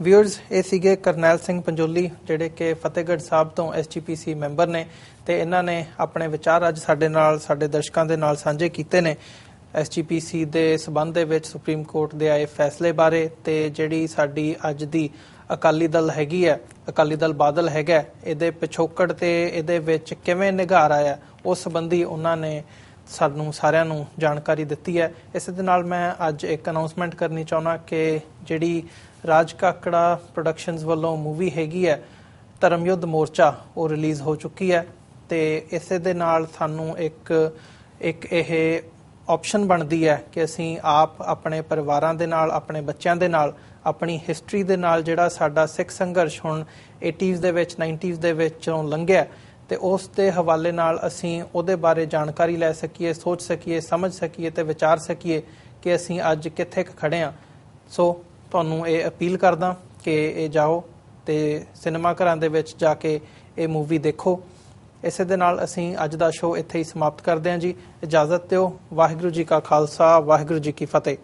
ਵਿਊਅਰਸ, ਇਹ ਸੀਗੇ ਕਰਨੈਲ ਸਿੰਘ ਪੰਜੋਲੀ, ਜਿਹੜੇ ਕਿ ਫਤਿਹਗੜ੍ਹ ਸਾਹਿਬ ਤੋਂ SGPC ਮੈਂਬਰ ਨੇ, ਤੇ ਇਹਨਾਂ ਨੇ ਆਪਣੇ ਵਿਚਾਰ ਅੱਜ ਸਾਡੇ ਦਰਸ਼ਕਾਂ ਦੇ ਨਾਲ ਸਾਂਝੇ ਕੀਤੇ ਨੇ SGPC ਦੇ ਸਬੰਧ ਦੇ ਵਿੱਚ ਸੁਪਰੀਮ ਕੋਰਟ ਦੇ ਆਏ ਫੈਸਲੇ ਬਾਰੇ, ਤੇ ਜਿਹੜੀ ਸਾਡੀ ਅੱਜ ਦੀ ਅਕਾਲੀ ਦਲ ਹੈਗੀ ਹੈ, ਅਕਾਲੀ ਦਲ ਬਾਦਲ ਹੈਗਾ, ਇਹਦੇ ਪਿਛੋਕੜ ਤੇ ਇਹਦੇ ਵਿੱਚ ਕਿਵੇਂ ਨਿਘਾਰ ਆਇਆ, ਉਸ ਸੰਬੰਧੀ ਉਹਨਾਂ ਨੇ ਸਾਨੂੰ ਸਾਰਿਆਂ ਨੂੰ ਜਾਣਕਾਰੀ ਦਿੱਤੀ ਹੈ। ਇਸ ਦੇ ਨਾਲ ਮੈਂ ਅੱਜ ਇੱਕ ਅਨਾਉਂਸਮੈਂਟ ਕਰਨੀ ਚਾਹੁੰਦਾ ਕਿ ਜਿਹੜੀ ਰਾਜ ਕਾਕੜਾ ਪ੍ਰੋਡਕਸ਼ਨਸ ਵੱਲੋਂ ਮੂਵੀ ਹੈਗੀ ਹੈ ਧਰਮਯੁੱਧ ਮੋਰਚਾ, ਉਹ ਰਿਲੀਜ਼ ਹੋ ਚੁੱਕੀ ਹੈ, ਤੇ ਇਸੇ ਦੇ ਨਾਲ ਸਾਨੂੰ ਇੱਕ ਇਹ ਆਪਸ਼ਨ ਬਣਦੀ ਹੈ ਕਿ ਅਸੀਂ ਆਪ ਆਪਣੇ ਪਰਿਵਾਰਾਂ ਦੇ ਨਾਲ, ਆਪਣੇ ਬੱਚਿਆਂ ਦੇ ਨਾਲ, ਆਪਣੀ ਹਿਸਟਰੀ ਦੇ ਨਾਲ ਜਿਹੜਾ ਸਾਡਾ ਸਿੱਖ ਸੰਘਰਸ਼ ਹੁਣ 80s ਦੇ ਵਿੱਚ 90s ਦੇ ਵਿੱਚੋਂ ਲੰਘਿਆ, ਤੇ ਉਸ ਦੇ ਹਵਾਲੇ ਨਾਲ ਅਸੀਂ ਉਹਦੇ ਬਾਰੇ ਜਾਣਕਾਰੀ ਲੈ ਸਕੀਏ, ਸੋਚ ਸਕੀਏ, ਸਮਝ ਸਕੀਏ ਤੇ ਵਿਚਾਰ ਸਕੀਏ ਕਿ ਅਸੀਂ ਅੱਜ ਕਿੱਥੇ ਖੜੇ ਹਾਂ। ਸੋ ਤੁਹਾਨੂੰ ਇਹ ਅਪੀਲ ਕਰਦਾ ਕਿ ਇਹ ਜਾਓ ਤੇ ਸਿਨੇਮਾ ਘਰਾਂ ਦੇ ਵਿੱਚ ਜਾ ਕੇ ਇਹ ਮੂਵੀ ਦੇਖੋ। ਇਸੇ ਦੇ ਨਾਲ ਅਸੀਂ ਅੱਜ ਦਾ ਸ਼ੋਅ ਇੱਥੇ ਹੀ ਸਮਾਪਤ ਕਰਦੇ ਹਾਂ ਜੀ। ਇਜਾਜ਼ਤ ਦਿਓ। ਵਾਹਿਗੁਰੂ ਜੀ ਕਾ ਖਾਲਸਾ, ਵਾਹਿਗੁਰੂ ਜੀ ਕੀ ਫਤਿਹ।